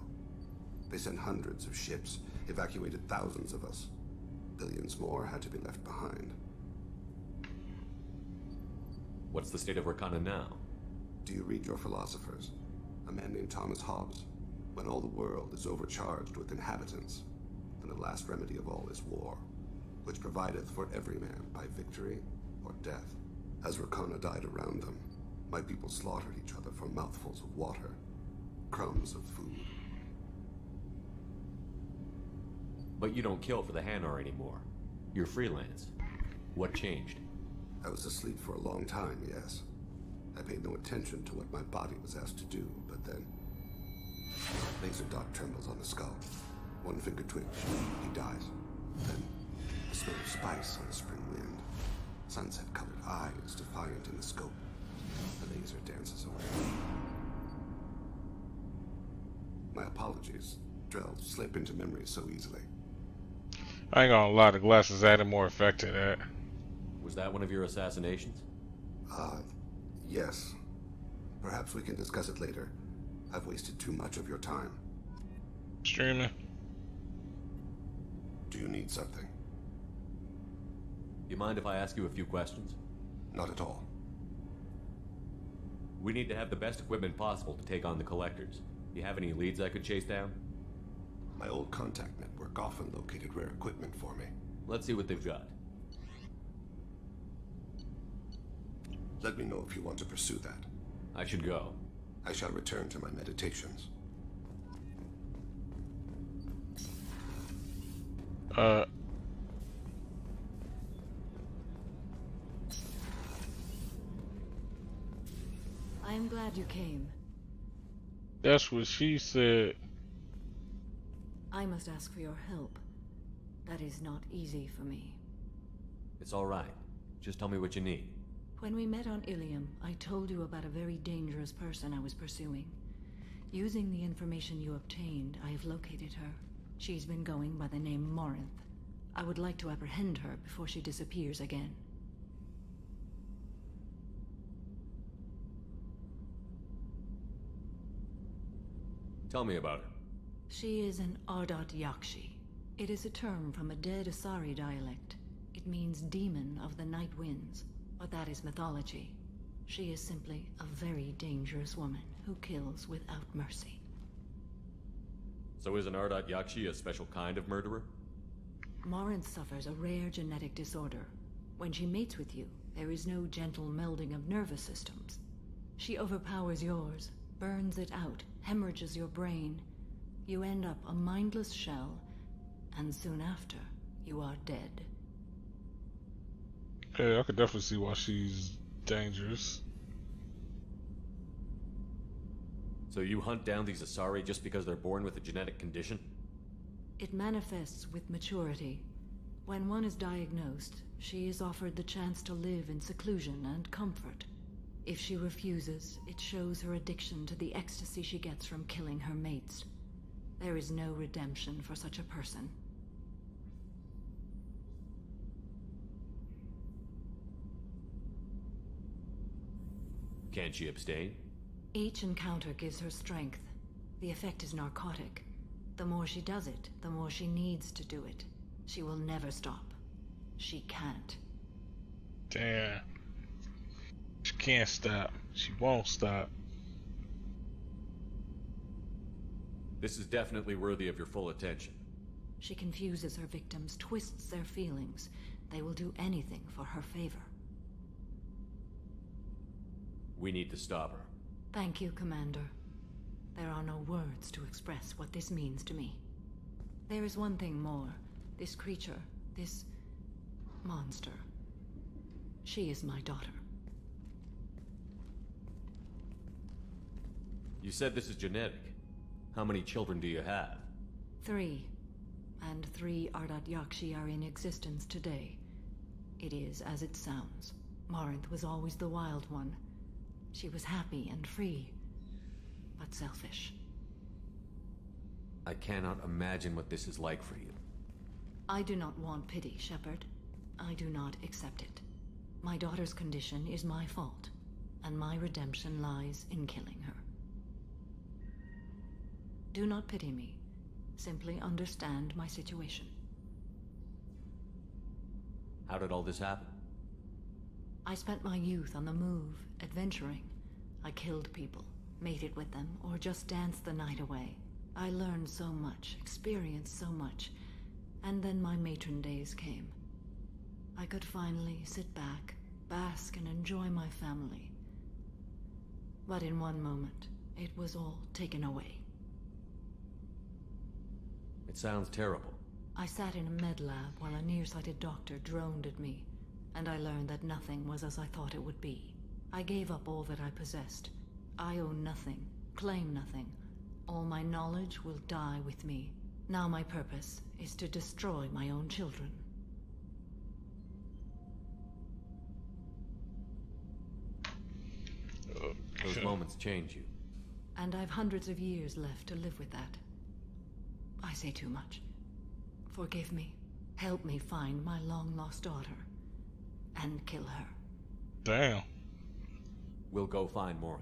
They sent hundreds of ships, evacuated thousands of us. Billions more had to be left behind. What's the state of Rakana now? Do you read your philosophers? A man named Thomas Hobbes. When all the world is overcharged with inhabitants, then the last remedy of all is war, which provideth for every man by victory or death. As Rakana died around them, my people slaughtered each other for mouthfuls of water, crumbs of food. But you don't kill for the Hanar anymore. You're freelance. What changed? I was asleep for a long time, yes. I paid no attention to what my body was asked to do, but then... Laser dot trembles on the skull. One finger twitch. He dies. Then, the smell of spice on the spring wind. Sunset-colored eyes defiant in the scope. The laser dances away. My apologies. Drell slip into memory so easily. I ain't gonna lie, the glasses added more effect to that. Was that one of your assassinations? Yes. Perhaps we can discuss it later. I've wasted too much of your time. Streaming. Do you need something? You mind if I ask you a few questions? Not at all. We need to have the best equipment possible to take on the Collectors. You have any leads I could chase down? My old contact network often located rare equipment for me. Let's see what they've got. Let me know if you want to pursue that. I should go. I shall return to my meditations. I am glad you came. That's what she said. I must ask for your help. That is not easy for me. It's all right. Just tell me what you need. When we met on Ilium, I told you about a very dangerous person I was pursuing. Using the information you obtained, I have located her. She's been going by the name Morinth. I would like to apprehend her before she disappears again. Tell me about her. She is an Ardat Yakshi. It is a term from a dead Asari dialect. It means demon of the night winds. But that is mythology. She is simply a very dangerous woman who kills without mercy. So is an Ardat Yakshi a special kind of murderer? Morinth suffers a rare genetic disorder. When she mates with you, there is no gentle melding of nervous systems. She overpowers yours, burns it out, hemorrhages your brain. You end up a mindless shell, and soon after, you are dead. Yeah, I could definitely see why she's dangerous. So you hunt down these Asari just because they're born with a genetic condition? It manifests with maturity. When one is diagnosed, she is offered the chance to live in seclusion and comfort. If she refuses, it shows her addiction to the ecstasy she gets from killing her mates. There is no redemption for such a person. Can't she abstain? Each encounter gives her strength. The effect is narcotic. The more she does it, the more she needs to do it. She will never stop. She can't. Damn. She can't stop. She won't stop. This is definitely worthy of your full attention. She confuses her victims, twists their feelings. They will do anything for her favor. We need to stop her. Thank you, Commander. There are no words to express what this means to me. There is one thing more. This creature, this monster. She is my daughter. You said this is genetic. How many children do you have? 3. And 3 Ardat Yakshi are in existence today. It is as it sounds. Morinth was always the wild one. She was happy and free, but selfish. I cannot imagine what this is like for you. I do not want pity, Shepard. I do not accept it. My daughter's condition is my fault, and my redemption lies in killing her. Do not pity me. Simply understand my situation. How did all this happen? I spent my youth on the move, adventuring. I killed people, mated with them, or just danced the night away. I learned so much, experienced so much, and then my matron days came. I could finally sit back, bask, and enjoy my family. But in one moment, it was all taken away. It sounds terrible. I sat in a med lab while a nearsighted doctor droned at me, and I learned that nothing was as I thought it would be. I gave up all that I possessed. I own nothing, claim nothing. All my knowledge will die with me. Now my purpose is to destroy my own children. Those moments change you. And I've hundreds of years left to live with that. I say too much. Forgive me. Help me find my long-lost daughter. And kill her. Damn. We'll go find Morinth.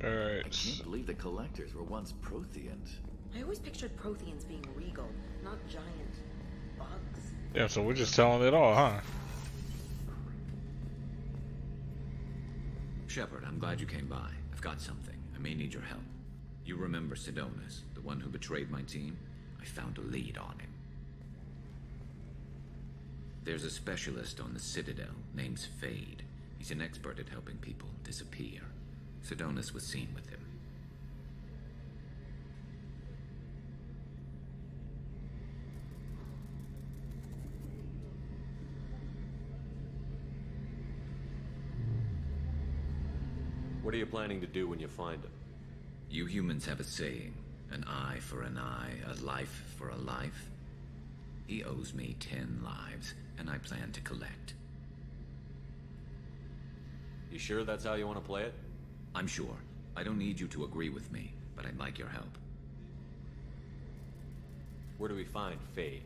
Alright. I can't believe the Collectors were once Protheans. I always pictured Protheans being regal, not giant bugs. Yeah, so we're just telling it all, huh? Shepard, I'm glad you came by. I've got something. I may need your help. You remember Sidonus, the one who betrayed my team? I found a lead on him. There's a specialist on the Citadel, named Fade. He's an expert at helping people disappear. Sidonus was seen with him. What are you planning to do when you find him? You humans have a saying, an eye for an eye, a life for a life. He owes me 10 lives, and I plan to collect. You sure that's how you want to play it? I'm sure. I don't need you to agree with me, but I'd like your help. Where do we find Fade?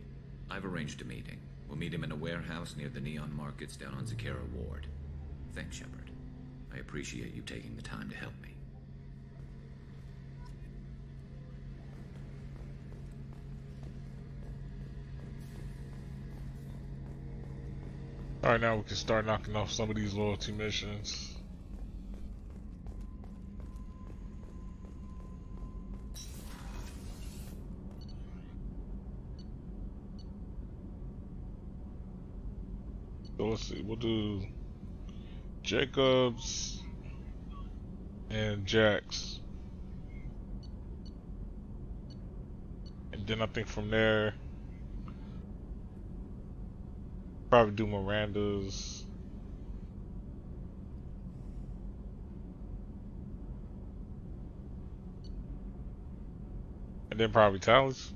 I've arranged a meeting. We'll meet him in a warehouse near the Neon Markets down on Zakera Ward. Thanks, Shepard. I appreciate you taking the time to help me. Alright, now we can start knocking off some of these loyalty missions. So let's see, we'll do Jacobs and Jax. And then I think from there, probably do Miranda's. And then probably Tal's.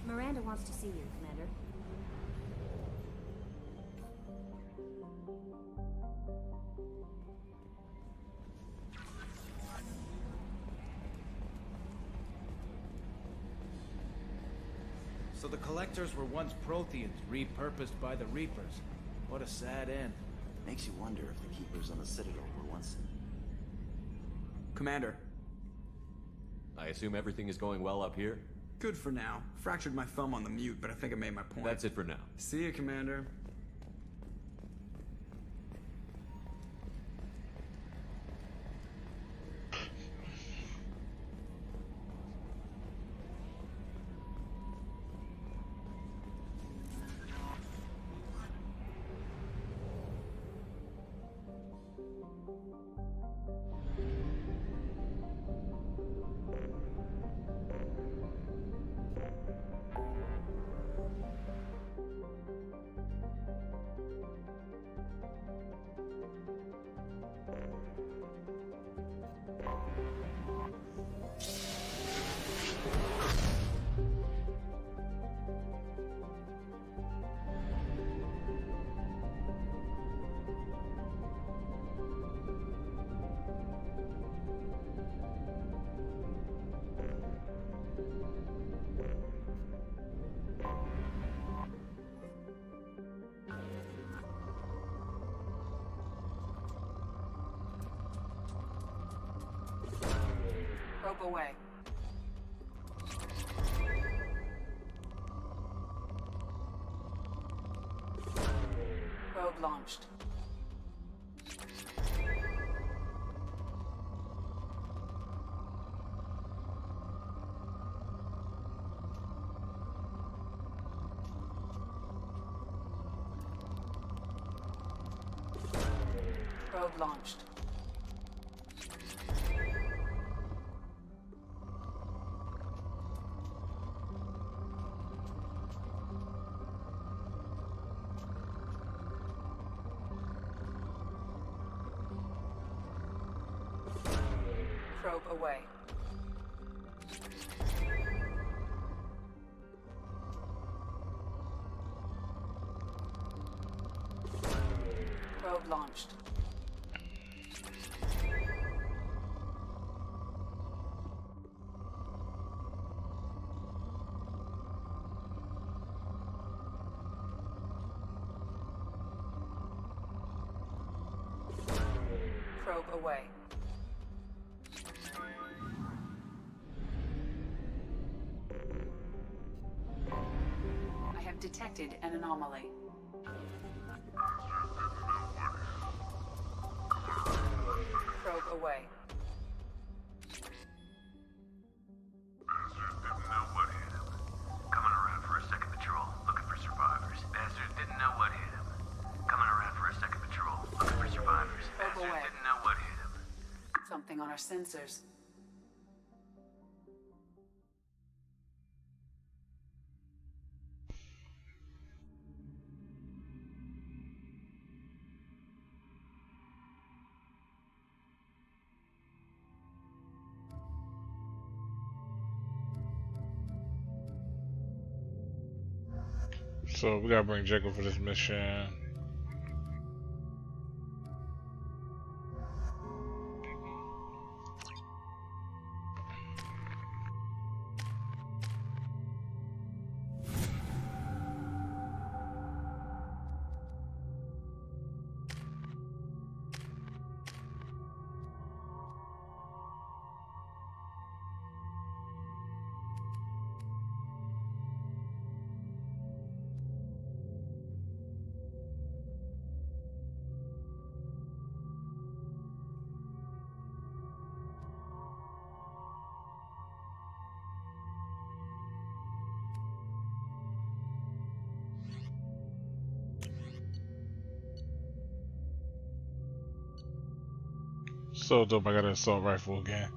Miranda wants to see you, Commander. So the Collectors were once Protheans, repurposed by the Reapers. What a sad end. Makes you wonder if the Keepers on the Citadel were once... Commander. I assume everything is going well up here? Good for now. Fractured my thumb on the mute, but I think I made my point. That's it for now. See you, Commander. Probe away. Probe launched. Probe launched. Probe away. Probe launched. Probe away. I have detected an anomaly. Probe away. Bastards didn't know what hit him. Coming around for a second patrol, looking for survivors. Bastards didn't know what hit him. Coming around for a second patrol, looking for survivors. Probe Bastards away. didn't know what hit him. Something on our sensors. So we gotta bring Jacob for this mission. So dope, I got an assault rifle again.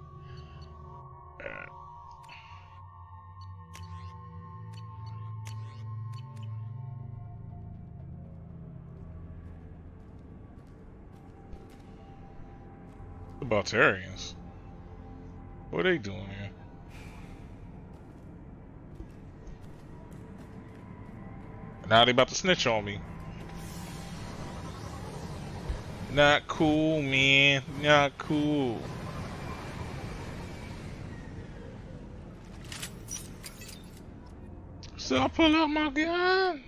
The Baltarians. What are they doing here? Now they about to snitch on me. Not cool, man. Not cool. So I pull out my gun.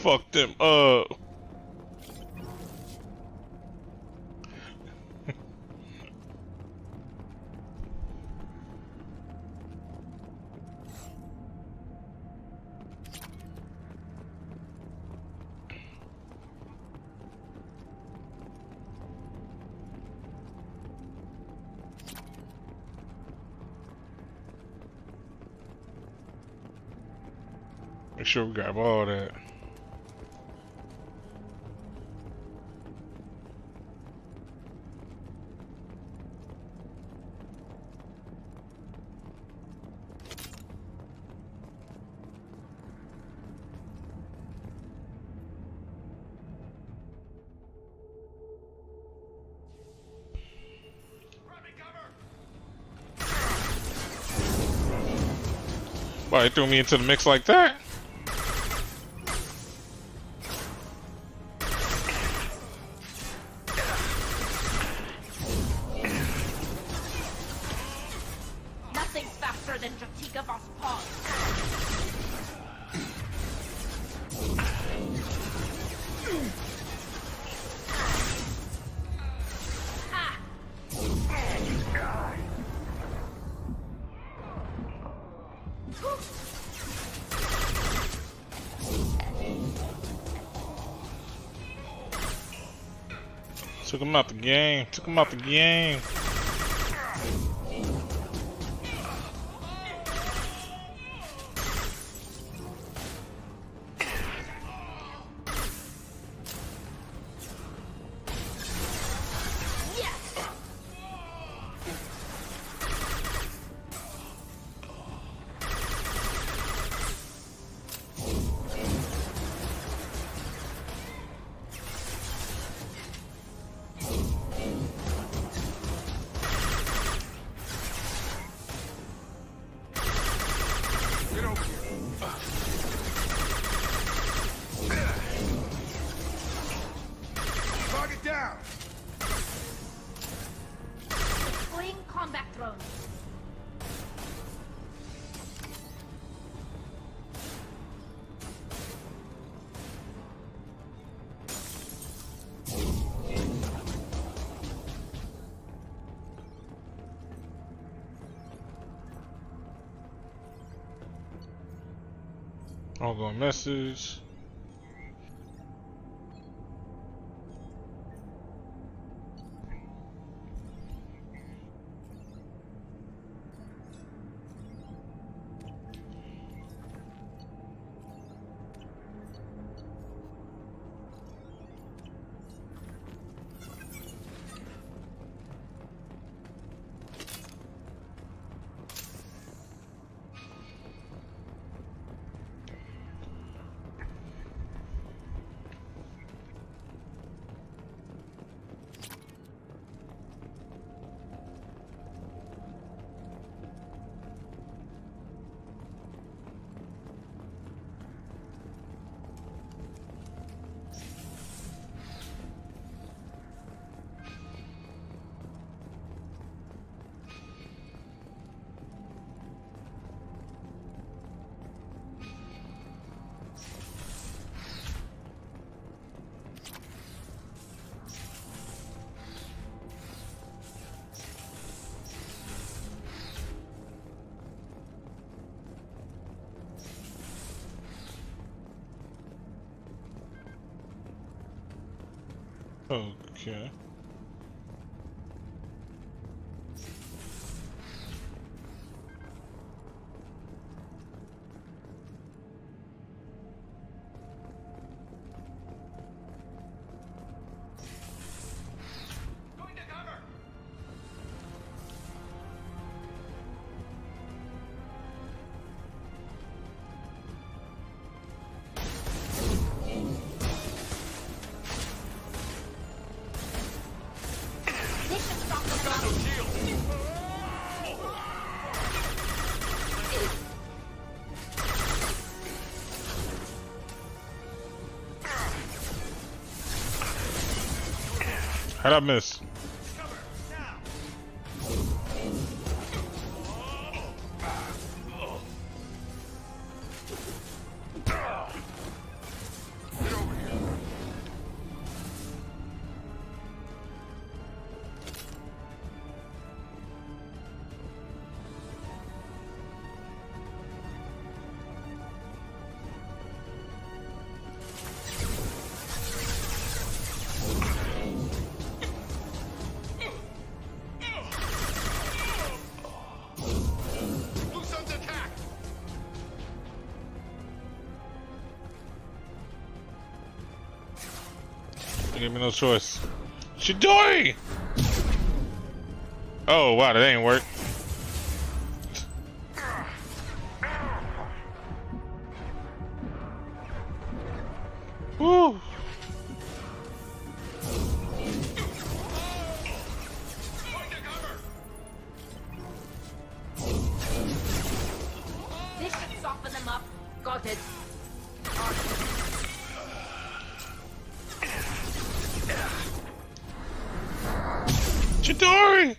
Fuck them up. Make sure we grab all that. Why they threw me into the mix like that? Nothing's faster than Jatika Vospod. Took him out the game. Took him out the game. Deploying combat drones. Ongoing message. Okay. How'd I miss? Give me no choice. Chidori! Oh wow, that ain't work. Woo! This should soften them up. Got it. Chidori!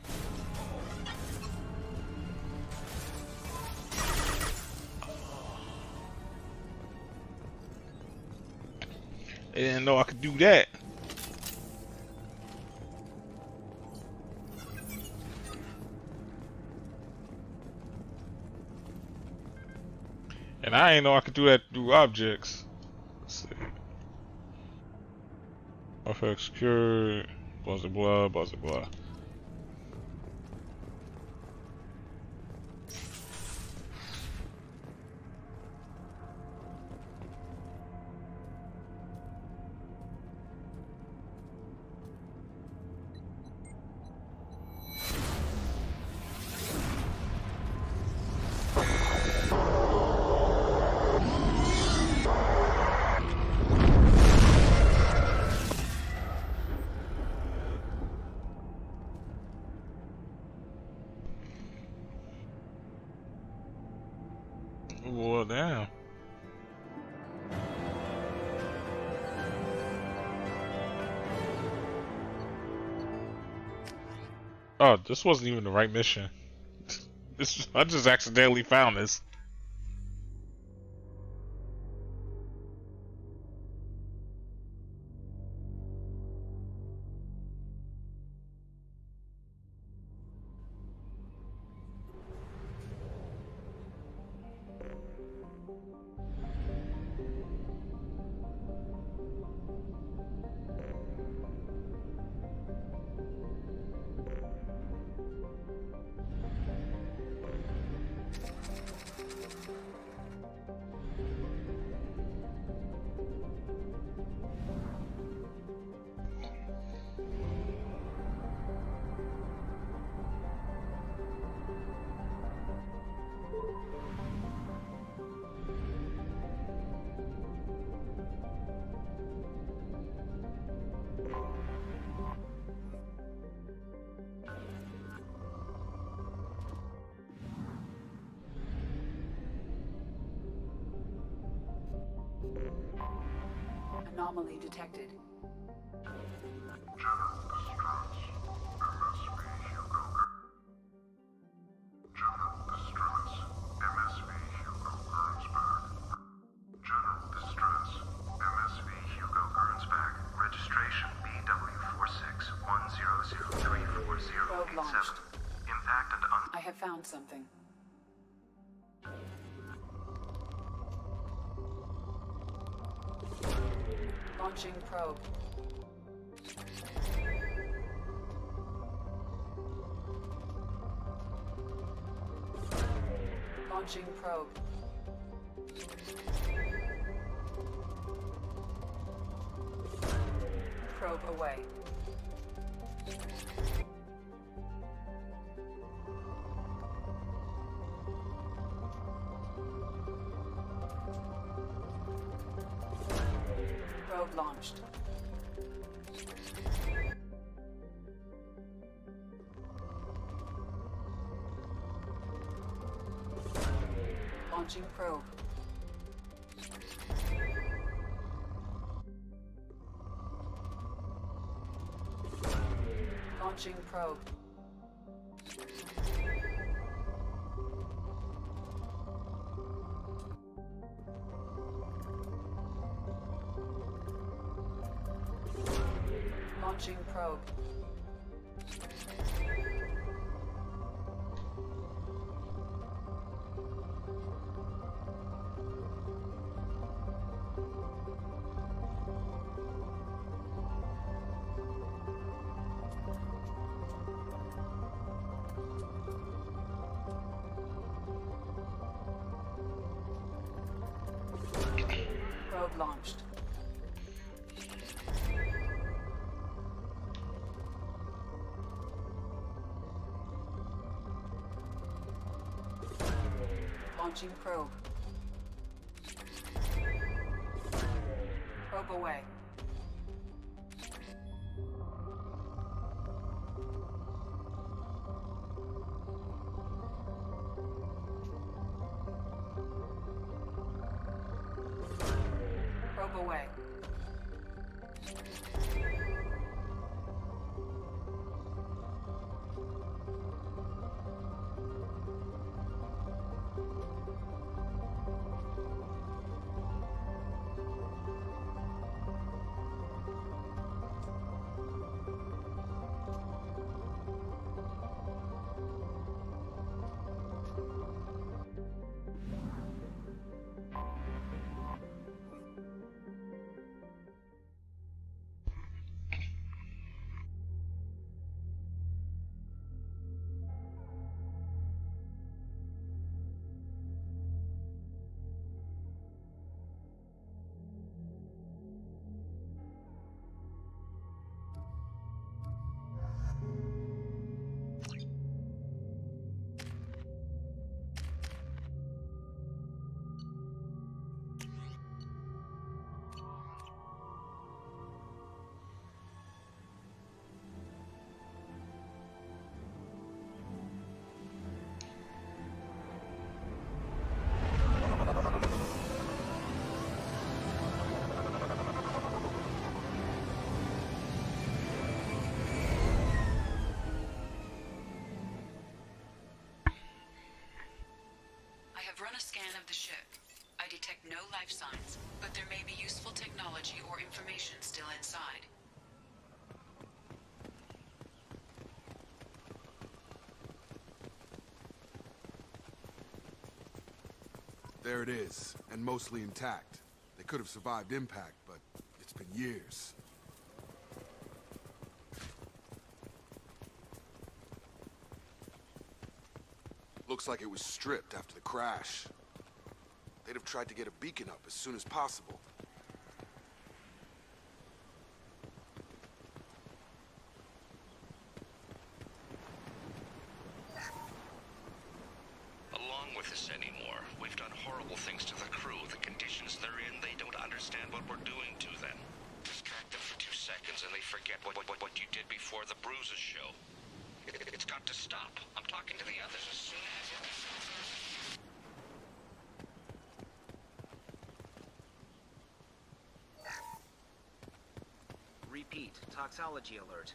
I didn't know I could do that. And I didn't know I could do that through objects. Let's see. Artifact secured. Blah blah blah blah blah. Well, damn. Oh, this wasn't even the right mission. I just accidentally found this. Anomaly detected. I have found something. Launching probe. Launching probe. Probe away. Probe launched. Launching probe. Launching probe. Launching probe. Probe launched. Launching probe. Probe away. Probe away. I've run a scan of the ship. I detect no life signs, but there may be useful technology or information still inside. There it is, and mostly intact. They could have survived impact, but it's been years. Looks like it was stripped after the crash. They'd have tried to get a beacon up as soon as possible. Along with this anymore. We've done horrible things to the crew. The conditions they're in, they don't understand what we're doing to them. Distract them for 2 seconds and they forget what you did before the bruises show. It's got to stop. I'm talking to the others as soon as it... Repeat, toxology alert.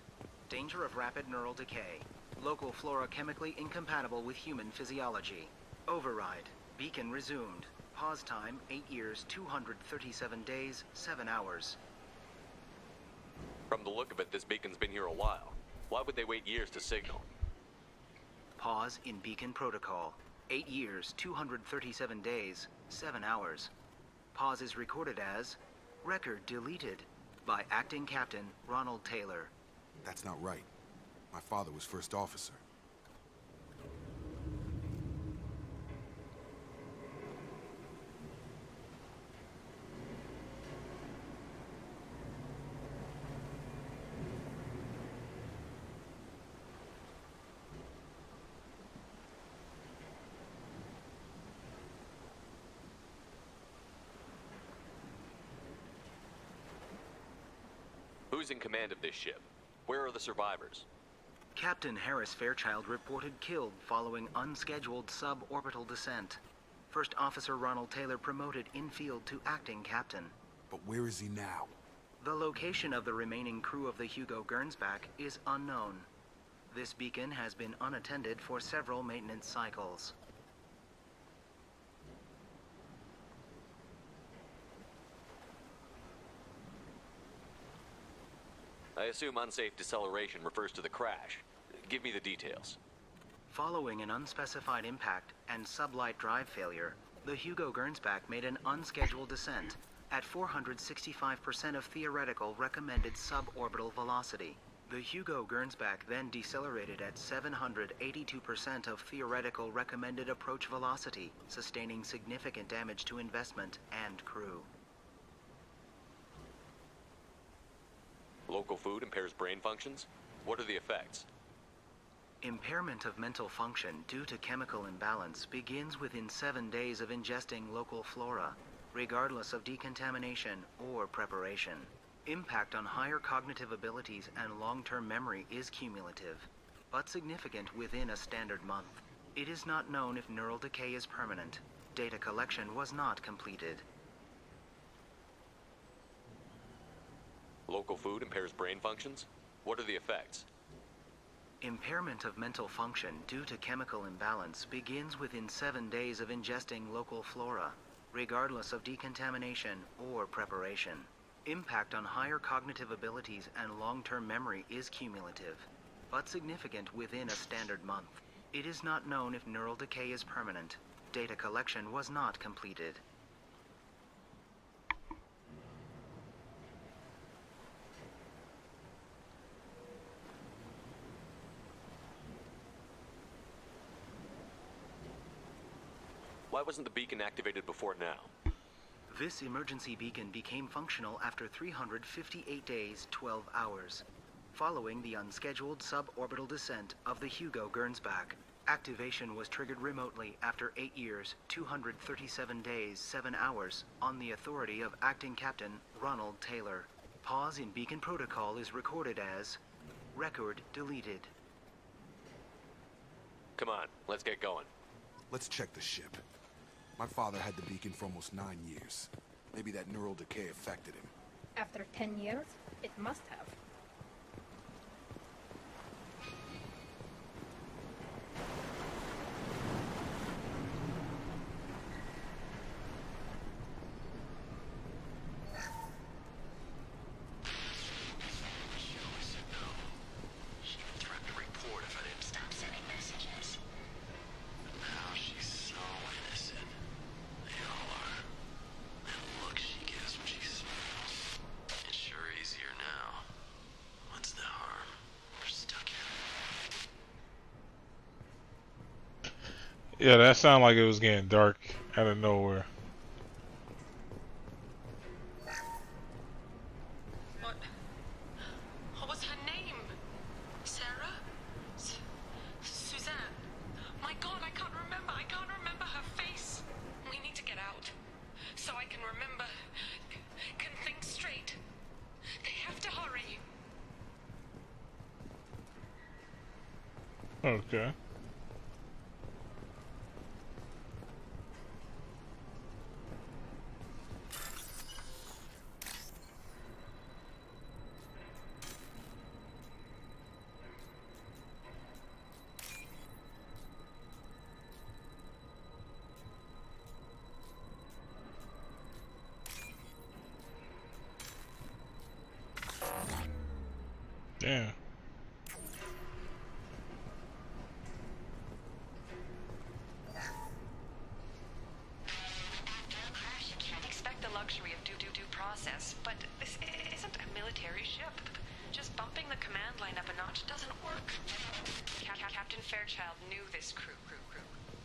Danger of rapid neural decay. Local flora chemically incompatible with human physiology. Override. Beacon resumed. Pause time, 8 years, 237 days, 7 hours. From the look of it, this beacon's been here a while. Why would they wait years to signal? Pause in beacon protocol. 8 years, 237 days, 7 hours. Pause is recorded as record deleted by Acting Captain Ronald Taylor. That's not right. My father was first officer. Who's in command of this ship? Where are the survivors? Captain Harris Fairchild reported killed following unscheduled suborbital descent. First Officer Ronald Taylor promoted in-field to acting captain. But where is he now? The location of the remaining crew of the Hugo Gernsback is unknown. This beacon has been unattended for several maintenance cycles. I assume unsafe deceleration refers to the crash. Give me the details. Following an unspecified impact and sublight drive failure, the Hugo Gernsback made an unscheduled descent at 465% of theoretical recommended suborbital velocity. The Hugo Gernsback then decelerated at 782% of theoretical recommended approach velocity, sustaining significant damage to investment and crew. Local food impairs brain functions? What are the effects? Impairment of mental function due to chemical imbalance begins within 7 days of ingesting local flora, regardless of decontamination or preparation. Impact on higher cognitive abilities and long-term memory is cumulative, but significant within a standard month. It is not known if neural decay is permanent. Data collection was not completed. Local food impairs brain functions? What are the effects? Impairment of mental function due to chemical imbalance begins within 7 days of ingesting local flora, regardless of decontamination or preparation. Impact on higher cognitive abilities and long-term memory is cumulative, but significant within a standard month. It is not known if neural decay is permanent. Data collection was not completed. Why wasn't the beacon activated before now? This emergency beacon became functional after 358 days, 12 hours, following the unscheduled suborbital descent of the Hugo Gernsback. Activation was triggered remotely after 8 years, 237 days, 7 hours, on the authority of Acting Captain Ronald Taylor. Pause in beacon protocol is recorded as record deleted. Come on, let's get going. Let's check the ship. My father had the beacon for almost 9 years. Maybe that neural decay affected him. After 10 years, it must have. Yeah, that sounded like it was getting dark out of nowhere. What was her name? Sarah? Suzanne? My God, I can't remember. I can't remember her face. We need to get out. So I can remember. Can think straight. They have to hurry. Okay. Damn. You can't expect the luxury of due process, but this isn't a military ship. Just bumping the command line up a notch doesn't work. Captain Fairchild knew this crew.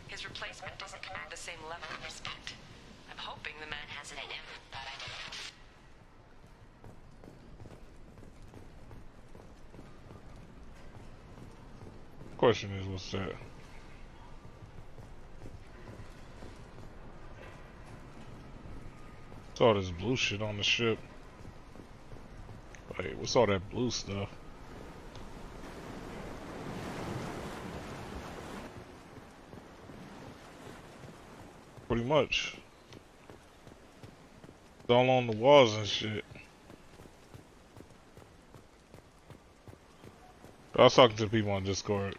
His replacement doesn't command the same level of respect. I'm hoping the man has it in him, but I don't know. Question is, what's that? What's all this blue shit on the ship? Wait, what's all that blue stuff? Pretty much. It's all on the walls and shit. I was talking to people on Discord.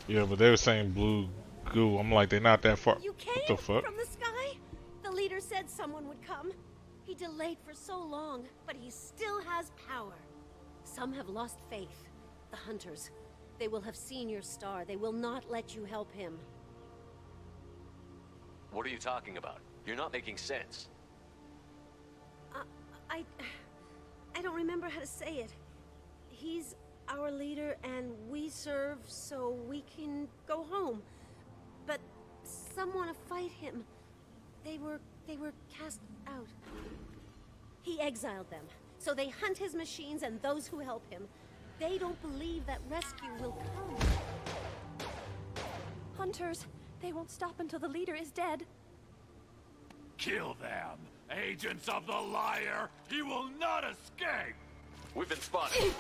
Yeah, but they were saying blue goo. I'm like, they're not that far. You came what the fuck? from the sky? The leader said someone would come. He delayed for so long, but he still has power. Some have lost faith. The hunters. They will have seen your star. They will not let you help him. What are you talking about? You're not making sense. I don't remember how to say it. He's our leader and we serve so we can go home. But some want to fight him. They were They were cast out. He exiled them, so they hunt his machines and those who help him. They don't believe that rescue will come. Hunters, they won't stop until the leader is dead. Kill them! Agents of the liar! He will not escape! We've been spotted. Eat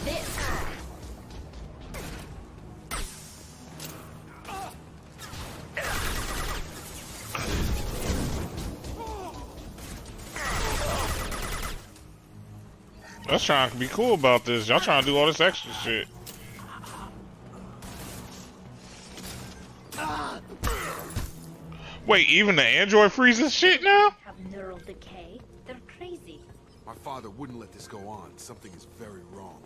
this. That's trying to be cool about this. Y'all trying to do all this extra shit. Wait, even the android freezes shit now? Have neural decay. They're crazy. My father wouldn't let this go on. Something is very wrong.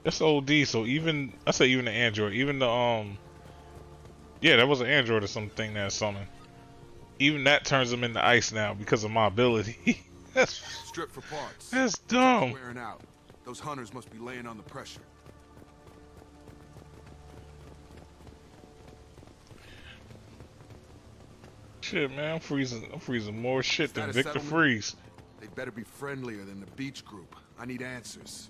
That's OD. So even I say even the android, even the yeah, that was an android or something that summoned. Even that turns them into ice now because of my ability. That's stripped for parts. That's dumb. Wearing out. Those hunters must be laying on the pressure. Shit, man, I'm freezing more shit than Victor Freeze. They better be friendlier than the beach group. I need answers.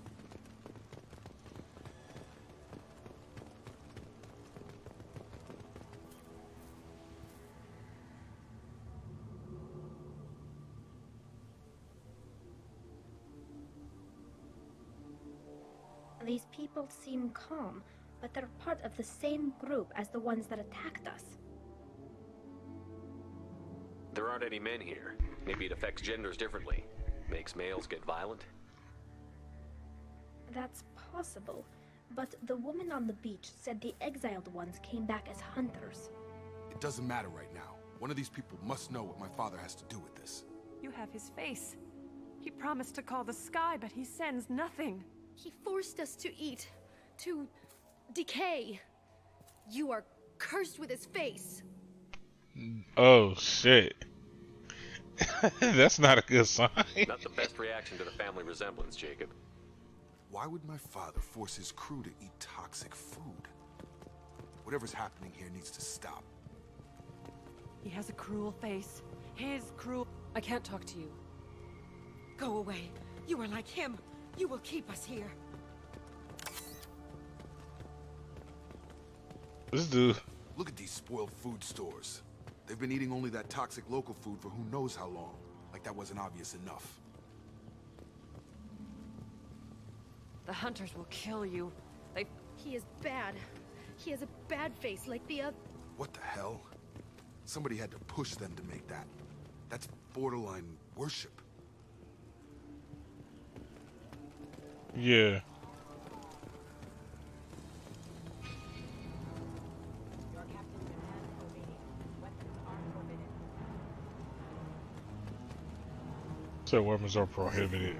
These people seem calm, but they're part of the same group as the ones that attacked us. There aren't any men here. Maybe it affects genders differently. Makes males get violent? That's possible, but the woman on the beach said the exiled ones came back as hunters. It doesn't matter right now. One of these people must know what my father has to do with this. You have his face. He promised to call the sky, but he sends nothing. He forced us to eat, to decay. You are cursed with his face. Oh shit. That's not a good sign. Not the best reaction to the family resemblance, Jacob. Why would my father force his crew to eat toxic food? Whatever's happening here needs to stop. He has a cruel face. His cruel... I can't talk to you. Go away. You are like him. You will keep us here. This dude. Look at these spoiled food stores. They've been eating only that toxic local food for who knows how long. Like that wasn't obvious enough. The hunters will kill you. He is bad. He has a bad face like the other. What the hell? Somebody had to push them to make that. That's borderline worship. Yeah. So weapons are prohibited.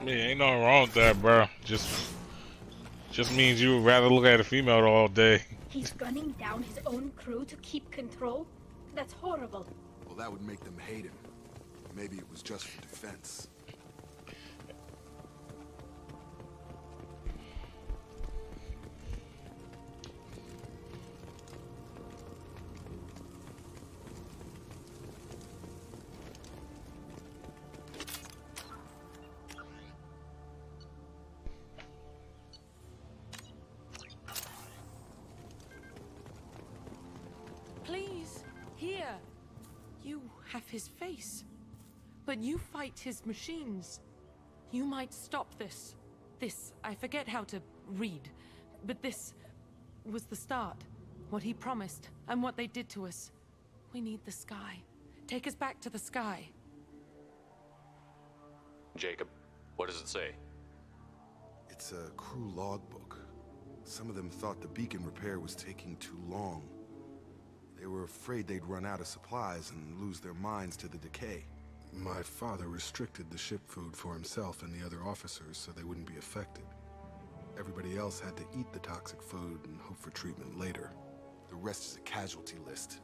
Yeah, ain't nothing wrong with that, bro. Just means you would rather look at a female all day. He's gunning down his own crew to keep control? That's horrible. Well, that would make them hate him. Maybe it was just for defense. Please, here. You have his face. But you fight his machines. You might stop this. This, I forget how to read, but this was the start. What he promised, and what they did to us. We need the sky. Take us back to the sky. Jacob, what does it say? It's a crew logbook. Some of them thought the beacon repair was taking too long. They were afraid they'd run out of supplies and lose their minds to the decay. My father restricted the ship food for himself and the other officers so they wouldn't be affected. Everybody else had to eat the toxic food and hope for treatment later. The rest is a casualty list.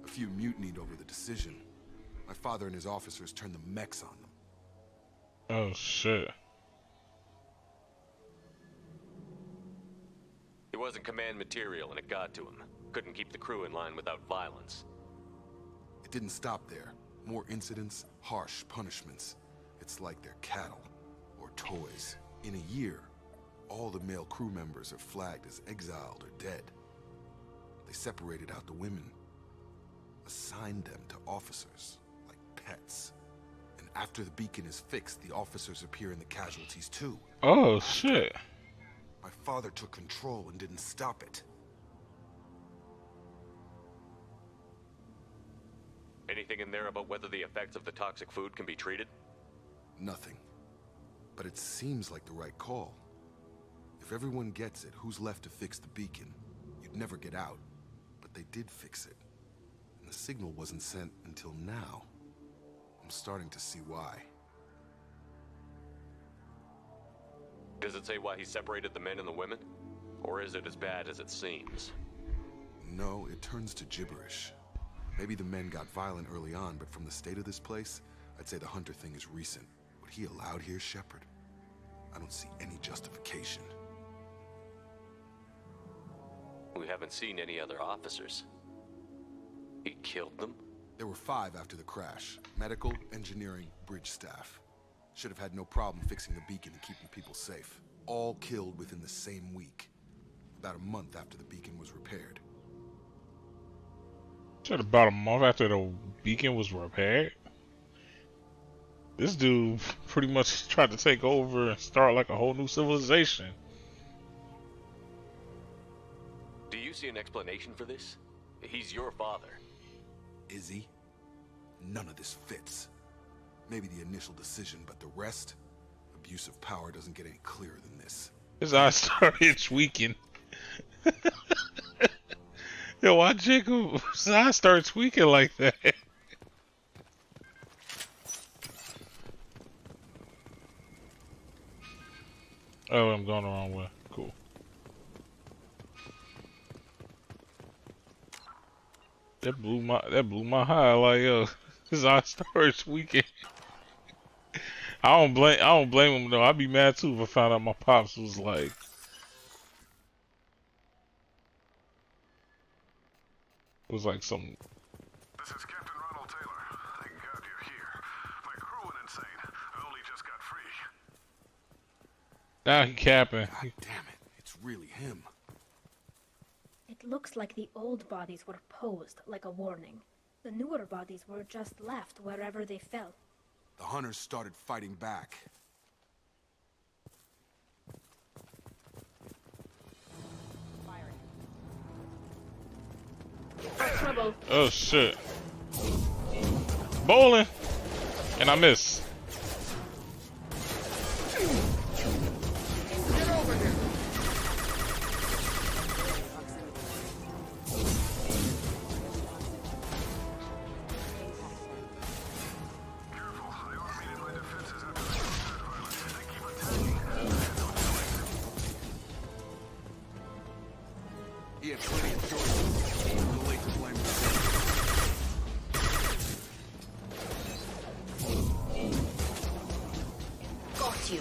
A few mutinied over the decision. My father and his officers turned the mechs on them. Oh, shit. It wasn't command material and it got to him. Couldn't keep the crew in line without violence. It didn't stop there. More incidents, harsh punishments. It's like they're cattle or toys. In a year, all the male crew members are flagged as exiled or dead. They separated out the women, assigned them to officers, like pets. And after the beacon is fixed, the officers appear in the casualties too. Oh, shit. My father took control and didn't stop it. Anything in there about whether the effects of the toxic food can be treated? Nothing. But it seems like the right call. If everyone gets it, who's left to fix the beacon? You'd never get out. But they did fix it. And the signal wasn't sent until now. I'm starting to see why. Does it say why he separated the men and the women? Or is it as bad as it seems? No, it turns to gibberish. Maybe the men got violent early on, but from the state of this place, I'd say the Hunter thing is recent. What he allowed here, Shepard, I don't see any justification. We haven't seen any other officers. He killed them? There were 5 after the crash. Medical, engineering, bridge staff. Should have had no problem fixing the beacon and keeping people safe. All killed within the same week. About a month after the beacon was repaired. Said about a month after the beacon was repaired. This dude pretty much tried to take over and start like a whole new civilization. Do you see an explanation for this? He's your father. Is he? None of this fits. Maybe the initial decision, but the rest? Abuse of power doesn't get any clearer than this. His eyes started tweaking. Yo, why Jacob's eyes start tweaking like that? Oh, I'm going the wrong way. Cool. That blew my high. Like, yo, his eyes started tweaking. I don't blame him though. I'd be mad too if I found out my pops was like. It was like some. This is Captain Ronald Taylor. Thank God you're here. My crew went insane. I only just got free. Now he capping. God damn it. It's really him. It looks like the old bodies were posed like a warning. The newer bodies were just left wherever they fell. The hunters started fighting back. Trouble. Oh shit. Bowling. And I miss. Get over here. He had plenty of choices. The late to blame Got you.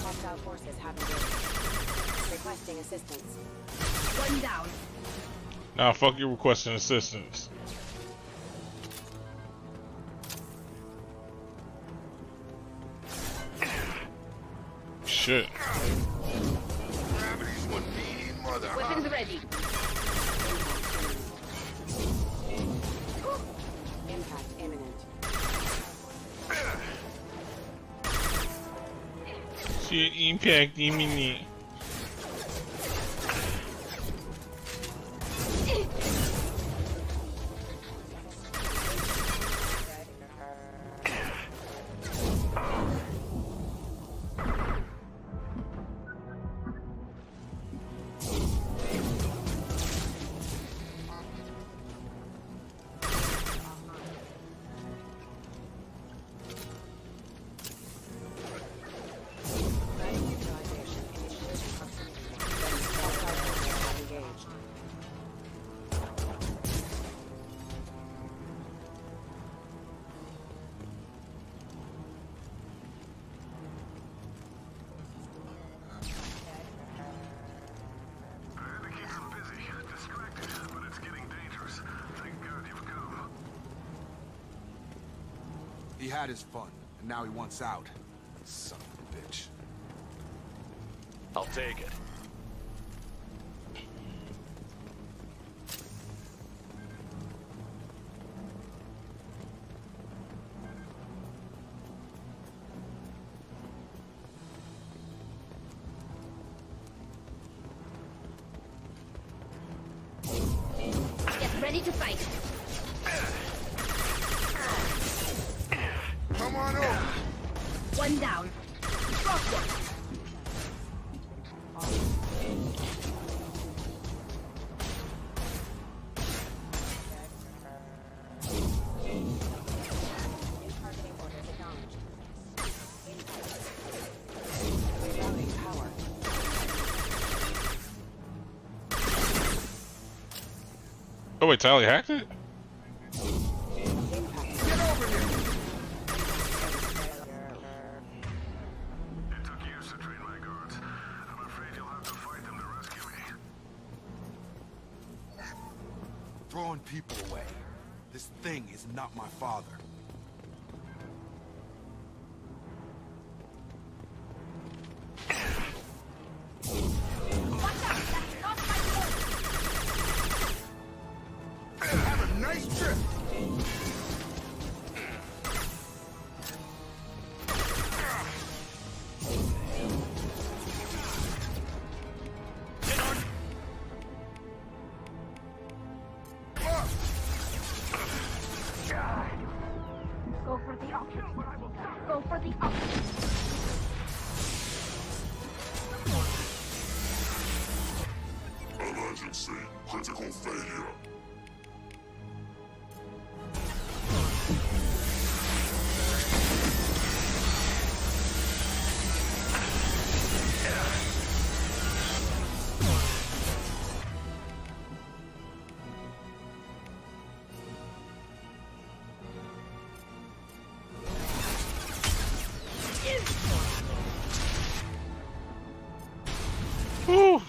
Hostile forces have engaged. Requesting assistance. One down. Nah, fuck you requesting assistance. Shit. Weapons ready. impact imminent. Shit, impact imminent. He had his fun, and now he wants out. Son of a bitch. I'll take it. Get ready to fight. Come on over. One down. Drop one. Oh wait, Tally hacked it? Throwing people away. This thing is not my father. Have a nice trip. Go for the option. Go for the option. Emergency. Critical failure. Whew.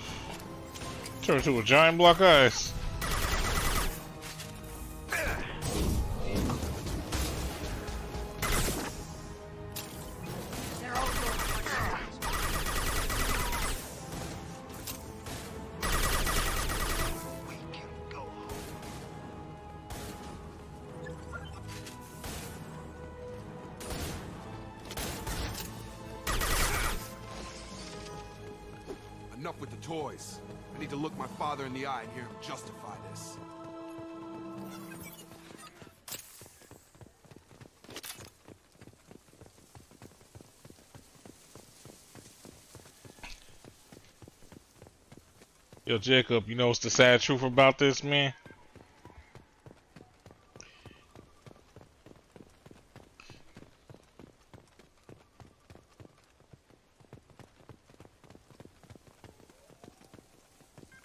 Turned to a giant block of ice. Enough with the toys. I need to look my father in the eye and hear him justify this. Yo, Jacob, you know what's the sad truth about this, man?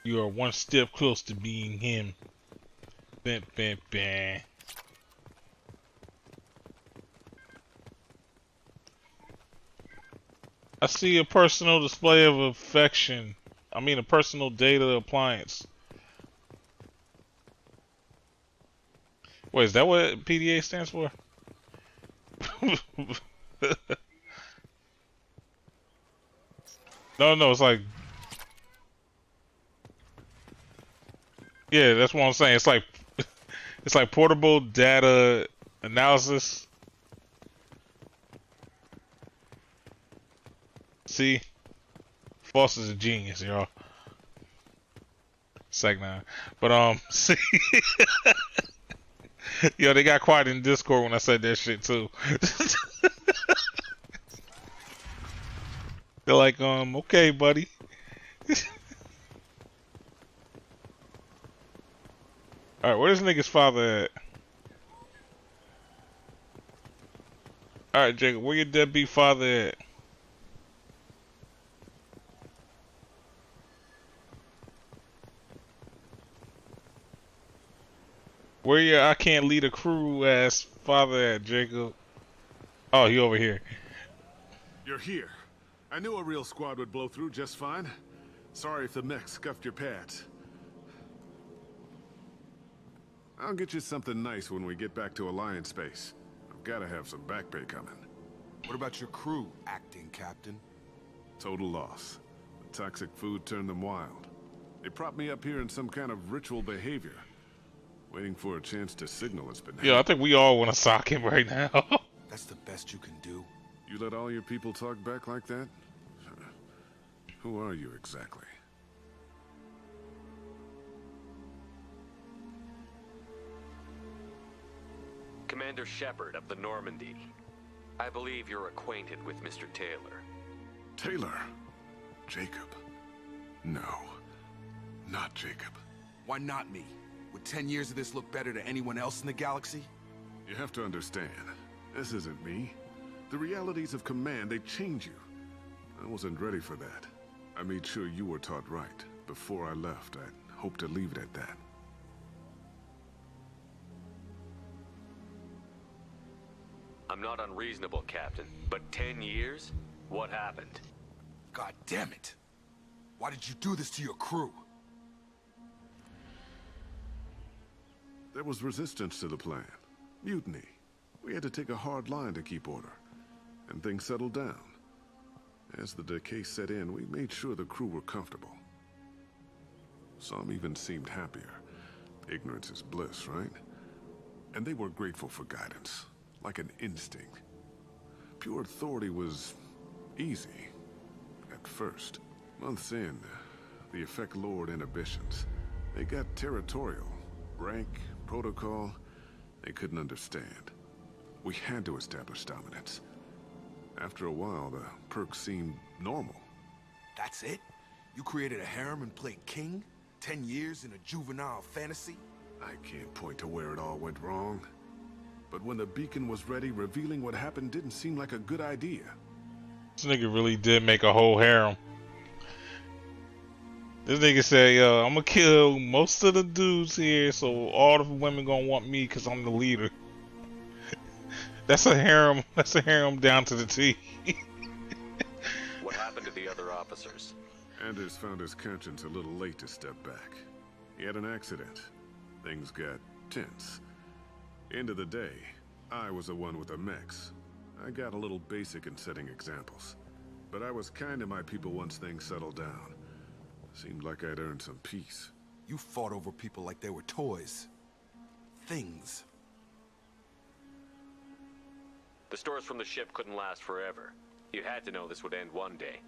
You are one step close to being him. Bam, bam, bam. I see a personal display of affection. I mean, a personal data appliance. Wait, is that what PDA stands for? No, it's like... Yeah, that's what I'm saying. It's like portable data Analysis. See? Foster's a genius, y'all. Sec9. But, see? Yo, they got quiet in Discord when I said that shit, too. They're like, okay, buddy. Alright, where's this nigga's father at? Alright, Jacob, where your deadbeat father at? Where your I can't lead a crew ass father at, Jacob? Oh, he over here. You're here. I knew a real squad would blow through just fine. Sorry if the mech scuffed your pads. I'll get you something nice when we get back to Alliance space. I've gotta have some back pay coming. What about your crew, acting captain? Total loss. The toxic food turned them wild. They propped me up here in some kind of ritual behavior. Waiting for a chance to signal it's been. Yeah, I think we all want to sock him right now. That's the best you can do. You let all your people talk back like that? Who are you exactly? Commander Shepard of the Normandy. I believe you're acquainted with Mr. Taylor. Taylor? Jacob? No. Not Jacob. Why not me? Would 10 years of this look better to anyone else in the galaxy? You have to understand, this isn't me. The realities of command, they change you. I wasn't ready for that. I made sure you were taught right. Before I left, I hoped to leave it at that. I'm not unreasonable, Captain, but 10 years? What happened? God damn it! Why did you do this to your crew? There was resistance to the plan. Mutiny. We had to take a hard line to keep order. And things settled down. As the decay set in, we made sure the crew were comfortable. Some even seemed happier. Ignorance is bliss, right? And they were grateful for guidance, like an instinct. Pure authority was easy. At first. Months in, the effect lowered inhibitions. They got territorial. Rank, protocol, they couldn't understand. We had to establish dominance. After a while, the perks seemed normal. That's it? You created a harem and played king? 10 years in a juvenile fantasy? I can't point to where it all went wrong. But when the beacon was ready, revealing what happened didn't seem like a good idea. This nigga really did make a whole harem. This nigga said, yo, I'm gonna kill most of the dudes here, so all the women gonna want me because I'm the leader. That's a harem. That's a harem down to the T. What happened to the other officers? Anders found his conscience a little late to step back. He had an accident. Things got tense. End of the day, I was the one with the mechs. I got a little basic in setting examples. But I was kind to my people once things settled down. Seemed like I'd earned some peace. You fought over people like they were toys. Things. The stores from the ship couldn't last forever. You had to know this would end one day.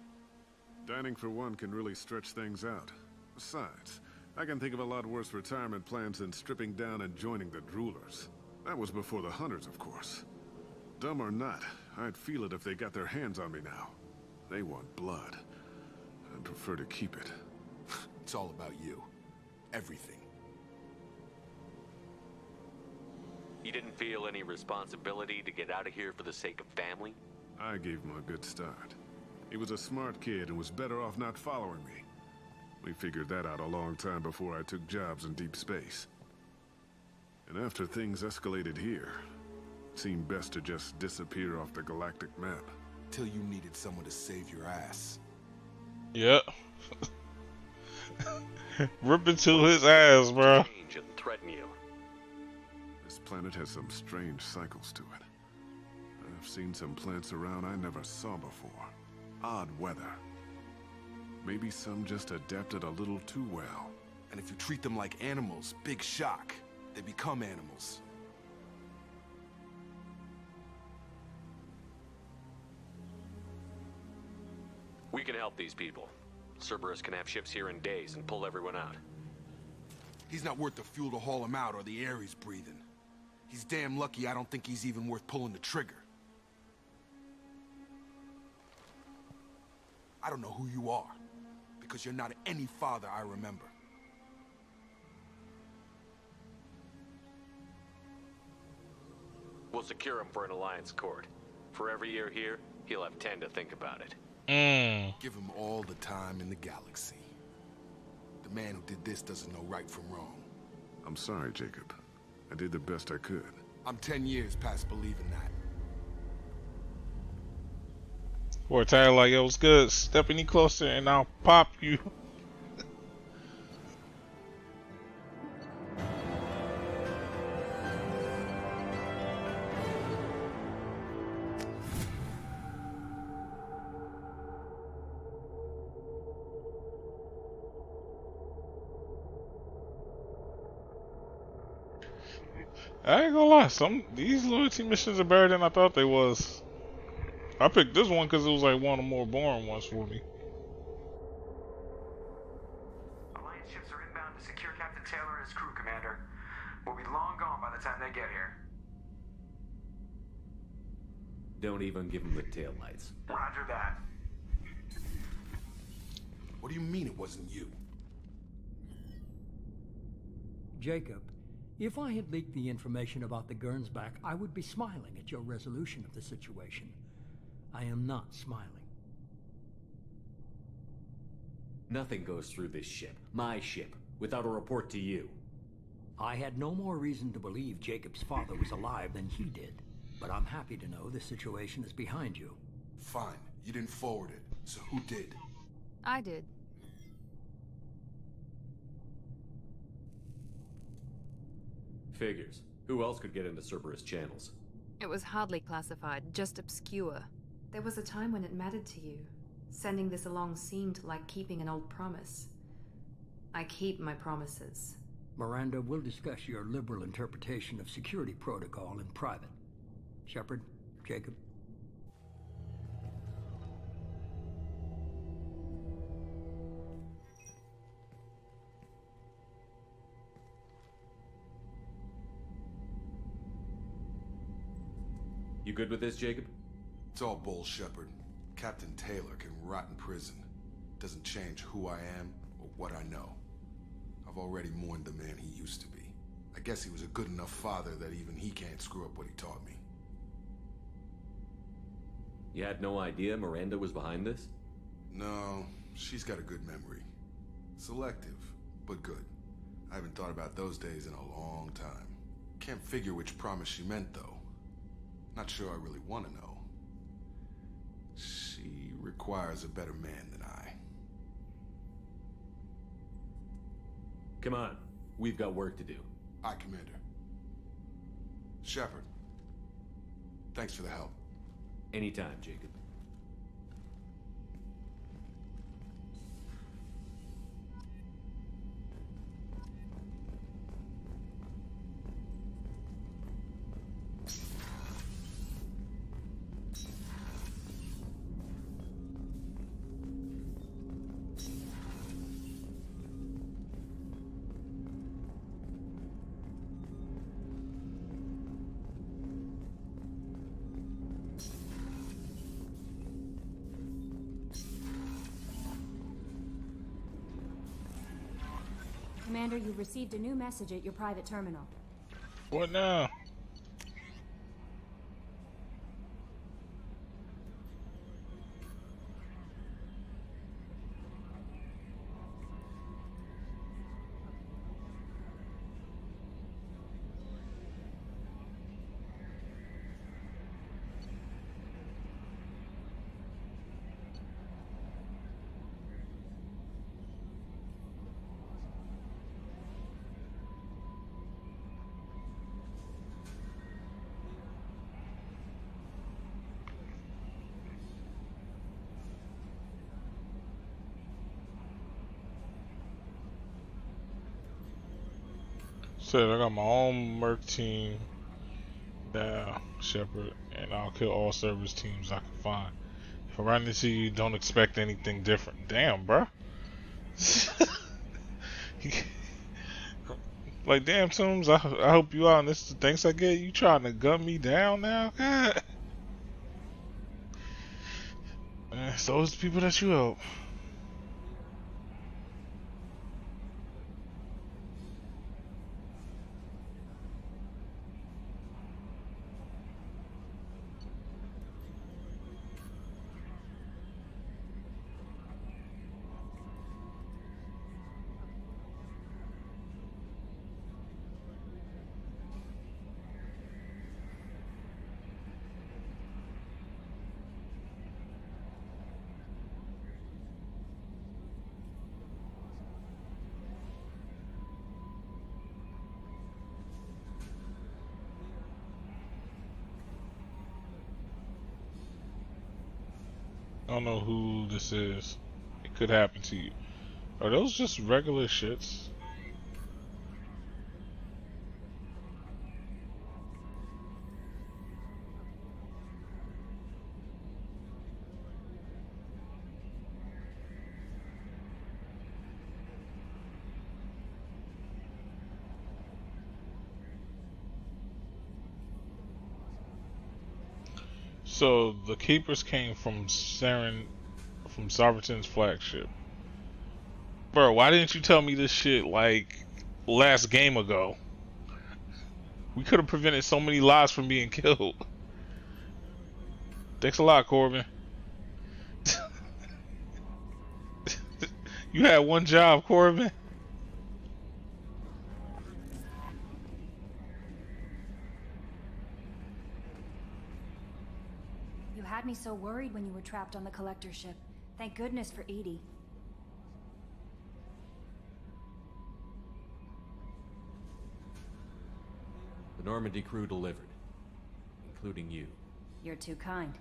Dining for one can really stretch things out. Besides, I can think of a lot worse retirement plans than stripping down and joining the Droolers. That was before the Hunters, of course. Dumb or not, I'd feel it if they got their hands on me now. They want blood. I'd prefer to keep it. It's all about you. Everything. You didn't feel any responsibility to get out of here for the sake of family? I gave him a good start. He was a smart kid and was better off not following me. We figured that out a long time before I took jobs in deep space. And after things escalated here, it seemed best to just disappear off the galactic map. Till you needed someone to save your ass. Yep. Rip into his ass, bro. Change and threaten you. This planet has some strange cycles to it. I've seen some plants around I never saw before. Odd weather. Maybe some just adapted a little too well. And if you treat them like animals, big shock. They become animals. these people. Cerberus can have ships here in days and pull everyone out. He's not worth the fuel to haul him out or the air he's breathing. He's damn lucky I don't think he's even worth pulling the trigger. I don't know who you are, because you're not any father I remember. We'll secure him for an Alliance court. For every year here, he'll have 10 to think about it. Give him all the time in the galaxy. The man who did this doesn't know right from wrong. I'm sorry, Jacob. I did the best I could. I'm 10 years past believing that. Or Tyler like, yo, it's good. Step any closer and I'll pop you. I ain't gonna lie, these loyalty missions are better than I thought they was. I picked this one because it was like one of the more boring ones for me. Alliance ships are inbound to secure Captain Taylor and his crew, Commander. We'll be long gone by the time they get here. Don't even give him the taillights. Roger that. What do you mean it wasn't you? Jacob, if I had leaked the information about the Gernsback, I would be smiling at your resolution of the situation. I am not smiling. Nothing goes through this ship, my ship, without a report to you. I had no more reason to believe Jacob's father was alive than he did. But I'm happy to know the situation is behind you. Fine. You didn't forward it. So who did? I did. Figures. Who else could get into Cerberus channels? It was hardly classified, just obscure. There was a time when it mattered to you. Sending this along seemed like keeping an old promise. I keep my promises. Miranda, we'll discuss your liberal interpretation of security protocol in private. Shepard, Jacob. You good with this, Jacob? It's all bull, Shepard. Captain Taylor can rot in prison. Doesn't change who I am or what I know. I've already mourned the man he used to be. I guess he was a good enough father that even he can't screw up what he taught me. You had no idea Miranda was behind this? No, she's got a good memory. Selective, but good. I haven't thought about those days in a long time. Can't figure which promise she meant, though. Not sure I really want to know. She requires a better man than I. Come on. We've got work to do. Aye, Commander. Shepard. Thanks for the help. Anytime, Jacob. Commander, you've received a new message at your private terminal. What now? Said I got my own merc team now, Shepard, and I'll kill all service teams I can find. If Around to see you, don't expect anything different. Damn, bro. Like, damn, Toombs, I hope you out, and this is the thanks I get. You trying to gun me down now? God. So is the people that you help. I don't know who this is. It could happen to you. Are those just regular shits? So the Keepers came from Sovereign's flagship. Bro, why didn't you tell me this shit like last game ago? We could have prevented so many lives from being killed. Thanks a lot, Corbin. You had one job, Corbin. You had me so worried when you were trapped on the collector ship. Thank goodness for EDI. The Normandy crew delivered, including you. You're too kind.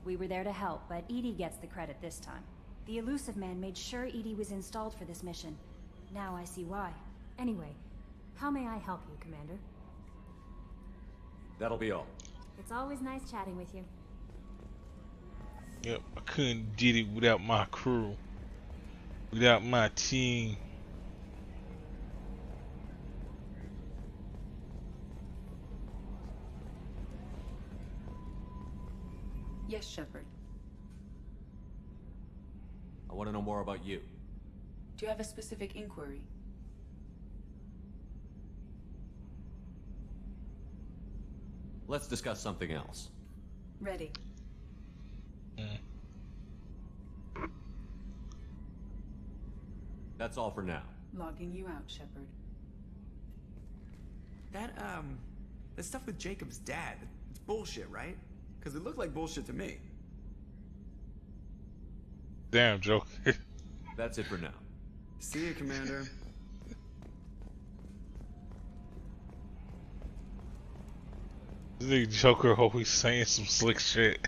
We were there to help, but EDI gets the credit this time. The Illusive Man made sure EDI was installed for this mission. Now I see why. Anyway, how may I help you, Commander? That'll be all. It's always nice chatting with you. Yep, I couldn't did it without my crew. Without my team. Yes, Shepard. I want to know more about you. Do you have a specific inquiry? Let's discuss something else. Ready. That's all for now. Logging you out, Shepard. That stuff with Jacob's dad, it's bullshit, right? Because it looked like bullshit to me. Damn, Joker. That's it for now. See you, Commander. This nigga Joker always saying some slick shit.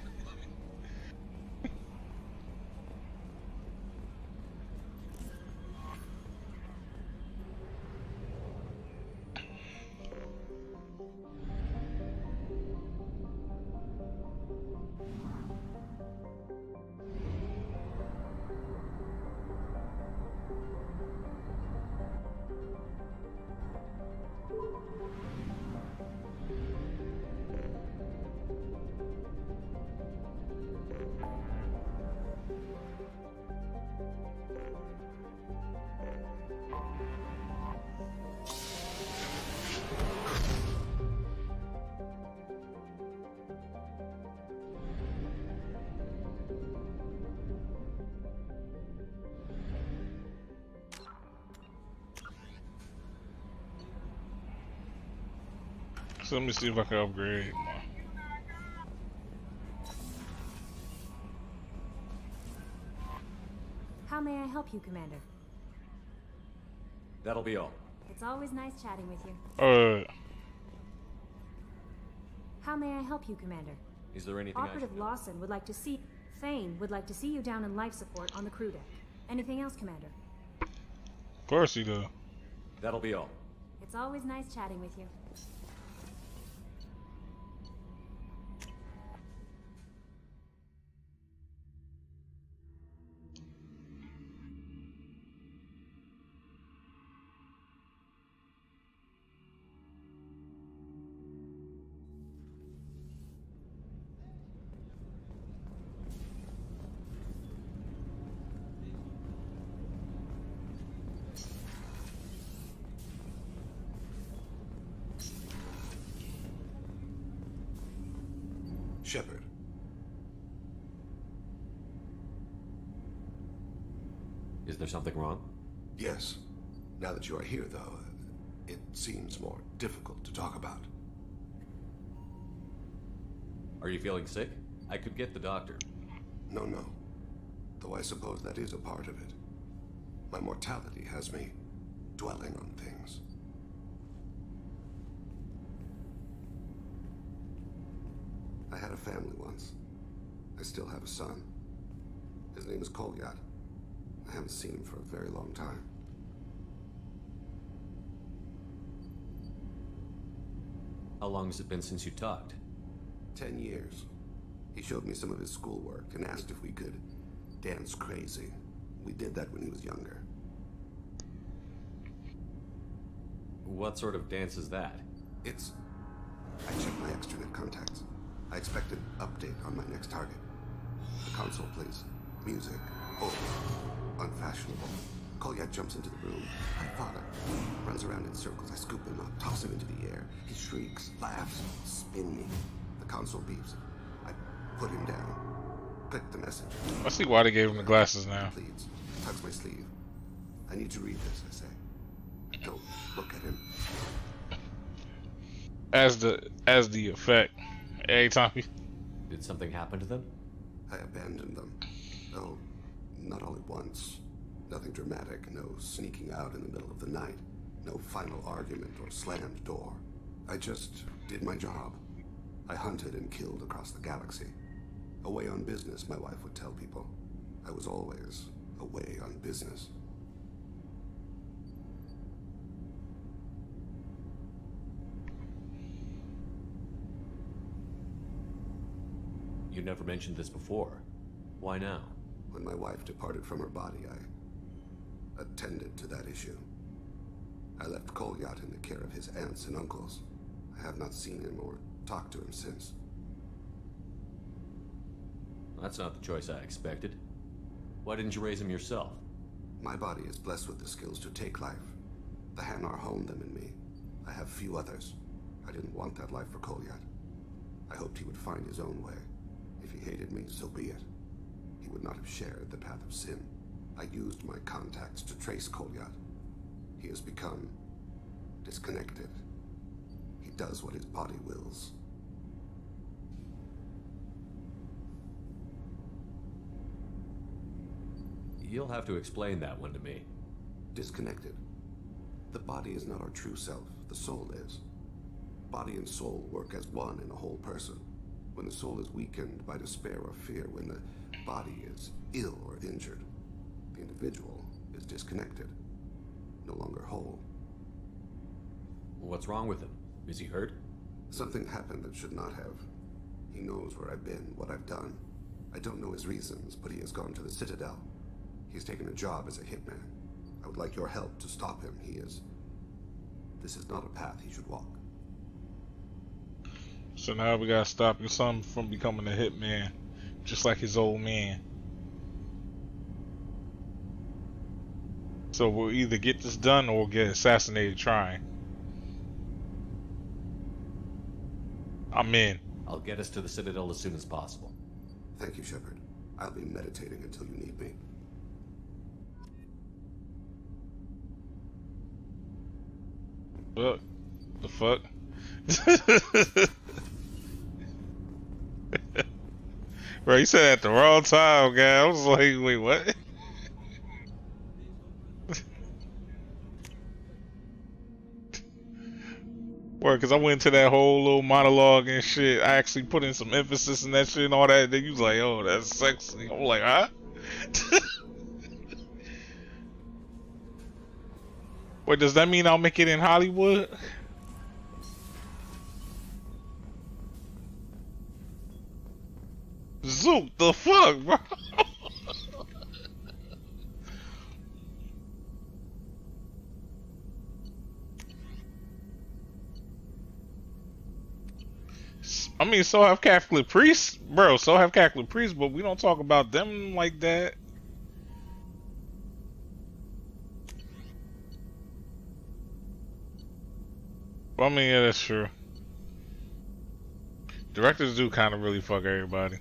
So let me see if I can upgrade. How may I help you, Commander? That'll be all. It's always nice chatting with you. How may I help you, Commander? Is there anything Operative Lawson would like to see... Thane would like to see you down in life support on the crew deck. Anything else, Commander? Of course he does. That'll be all. It's always nice chatting with you. Shepard. Is there something wrong? Yes. Now that you are here, though, it seems more difficult to talk about. Are you feeling sick? I could get the doctor. No. Though I suppose that is a part of it. My mortality has me dwelling on things. I had a family once. I still have a son. His name is Kolyat. I haven't seen him for a very long time. How long has it been since you talked? 10 years. He showed me some of his schoolwork and asked if we could dance crazy. We did that when he was younger. What sort of dance is that? It's... I checked my extranet contacts. I expect an update on my next target. The console plays music, old, unfashionable. Kolyat jumps into the room. My father runs around in circles. I scoop him up, toss him into the air. He shrieks, laughs, spin me. The console beeps. I put him down. Click the message. I see why they gave him the glasses now. Please, tucks my sleeve. I need to read this, I say. Don't look at him. As the effect. Every time he... Did something happen to them? I abandoned them. No, not all at once. Nothing dramatic, no sneaking out in the middle of the night. No final argument or slammed door. I just did my job. I hunted and killed across the galaxy. Away on business, my wife would tell people. I was always away on business. You never mentioned this before. Why now? When my wife departed from her body, I attended to that issue. I left Kolyat in the care of his aunts and uncles. I have not seen him or talked to him since. That's not the choice I expected. Why didn't you raise him yourself? My body is blessed with the skills to take life. The Hanar honed them in me. I have few others. I didn't want that life for Kolyat. I hoped he would find his own way. If he hated me, so be it. He would not have shared the path of sin. I used my contacts to trace Kolyat. He has become disconnected. He does what his body wills. You'll have to explain that one to me. Disconnected. The body is not our true self. The soul is. Body and soul work as one in a whole person. When the soul is weakened by despair or fear, when the body is ill or injured, the individual is disconnected, no longer whole. What's wrong with him? Is he hurt? Something happened that should not have. He knows where I've been, what I've done. I don't know his reasons, but he has gone to the Citadel. He's taken a job as a hitman. I would like your help to stop him. This is not a path he should walk. So now we gotta stop your son from becoming a hitman, just like his old man. So we'll either get this done or we'll get assassinated trying. I'm in. I'll get us to the Citadel as soon as possible. Thank you, Shepard. I'll be meditating until you need me. What the fuck? Bro, you said that at the wrong time, guy. I was like, wait, what? Well, because I went into that whole little monologue and shit. I actually put in some emphasis in that shit and all that. Then you was like, oh, that's sexy. I'm like, huh? Wait, does that mean I'll make it in Hollywood? Zook, the fuck, bro? I mean, so have Catholic priests, bro. So have Catholic priests, but we don't talk about them like that. Well, I mean, yeah, that's true. Directors do kind of really fuck everybody.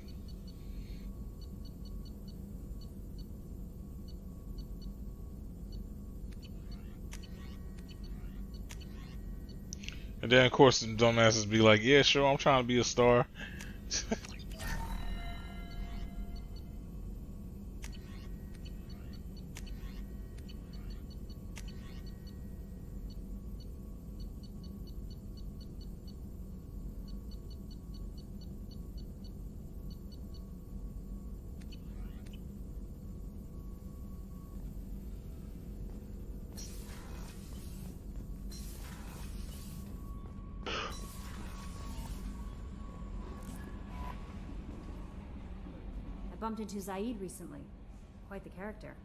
And then, of course, the dumbasses be like, yeah, sure, I'm trying to be a star. I bumped into Zaid recently. Quite the character.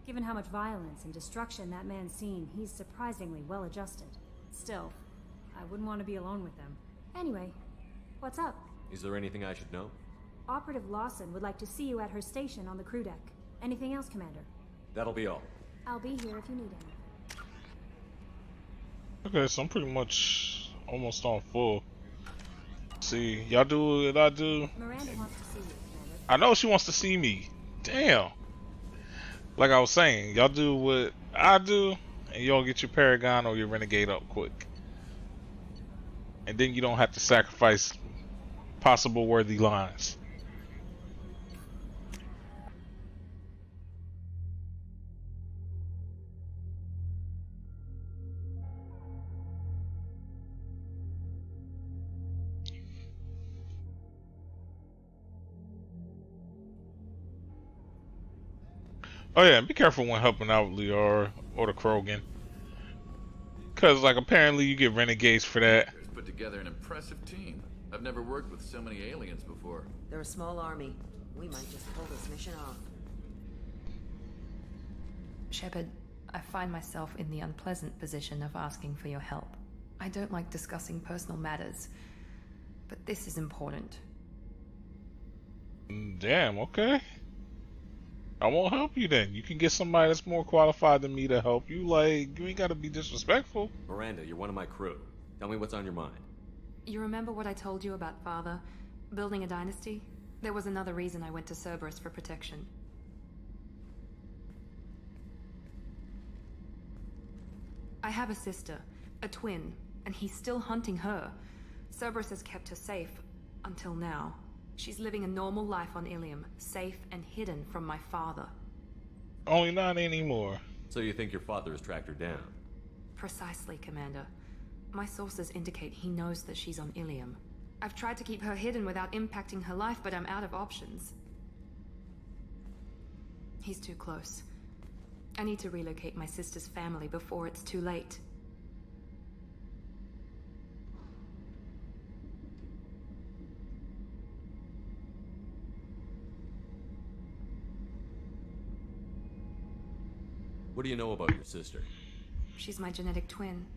Given how much violence and destruction that man's seen, he's surprisingly well adjusted. Still, I wouldn't want to be alone with them. Anyway, what's up? Is there anything I should know? Operative Lawson would like to see you at her station on the crew deck. Anything else, Commander? That'll be all. I'll be here if you need any. Okay, so I'm pretty much almost on full. See, y'all do what I do. Miranda wants to see you, Commander. I know she wants to see me. Damn. Like I was saying, y'all do what I do, and y'all get your Paragon or your Renegade up quick. And then you don't have to sacrifice possible worthy lines. Oh yeah, be careful when helping out Liara or the Krogan. Cause like apparently you get renegades for that. Put together an impressive team. I've never worked with so many aliens before. They're a small army. We might just pull this mission off. Shepard, I find myself in the unpleasant position of asking for your help. I don't like discussing personal matters, but this is important. Damn, okay. I won't help you then. You can get somebody that's more qualified than me to help you. Like, you ain't gotta be disrespectful. Miranda, you're one of my crew. Tell me what's on your mind. You remember what I told you about Father? Building a dynasty? There was another reason I went to Cerberus for protection. I have a sister, a twin, and he's still hunting her. Cerberus has kept her safe, until now. She's living a normal life on Ilium, safe and hidden from my father. Only not anymore. So you think your father has tracked her down? Precisely, Commander. My sources indicate he knows that she's on Ilium. I've tried to keep her hidden without impacting her life, but I'm out of options. He's too close. I need to relocate my sister's family before it's too late. What do you know about your sister? She's my genetic twin.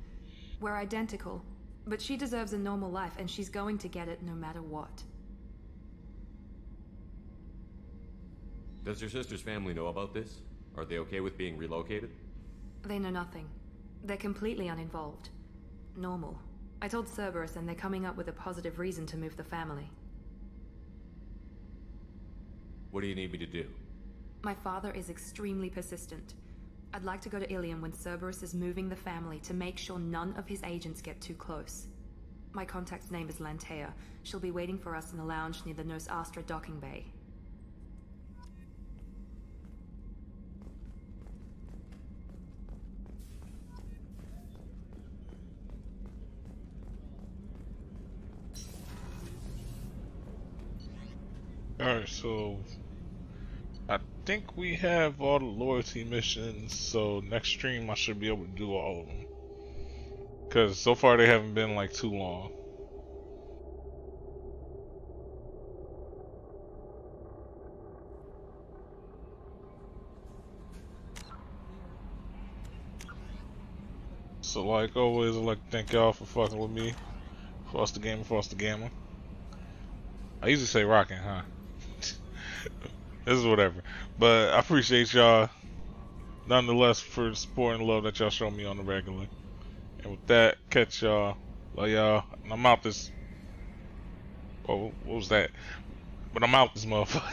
We're identical, but she deserves a normal life, and she's going to get it no matter what. Does your sister's family know about this? Are they okay with being relocated? They know nothing. They're completely uninvolved. Normal. I told Cerberus, and they're coming up with a positive reason to move the family. What do you need me to do? My father is extremely persistent. I'd like to go to Ilium when Cerberus is moving the family to make sure none of his agents get too close. My contact's name is Lantea. She'll be waiting for us in a lounge near the Nos Astra docking bay. Alright, so I think we have all the loyalty missions, so next stream I should be able to do all of them. Because so far they haven't been like too long. So like always, I'd like to thank y'all for fucking with me. Foster Gamer. I usually say rocking, huh? This is whatever. But I appreciate y'all nonetheless for the support and love that y'all show me on the regular. And with that, catch y'all. Love y'all. And I'm out this. Oh, what was that? But I'm out this motherfucker.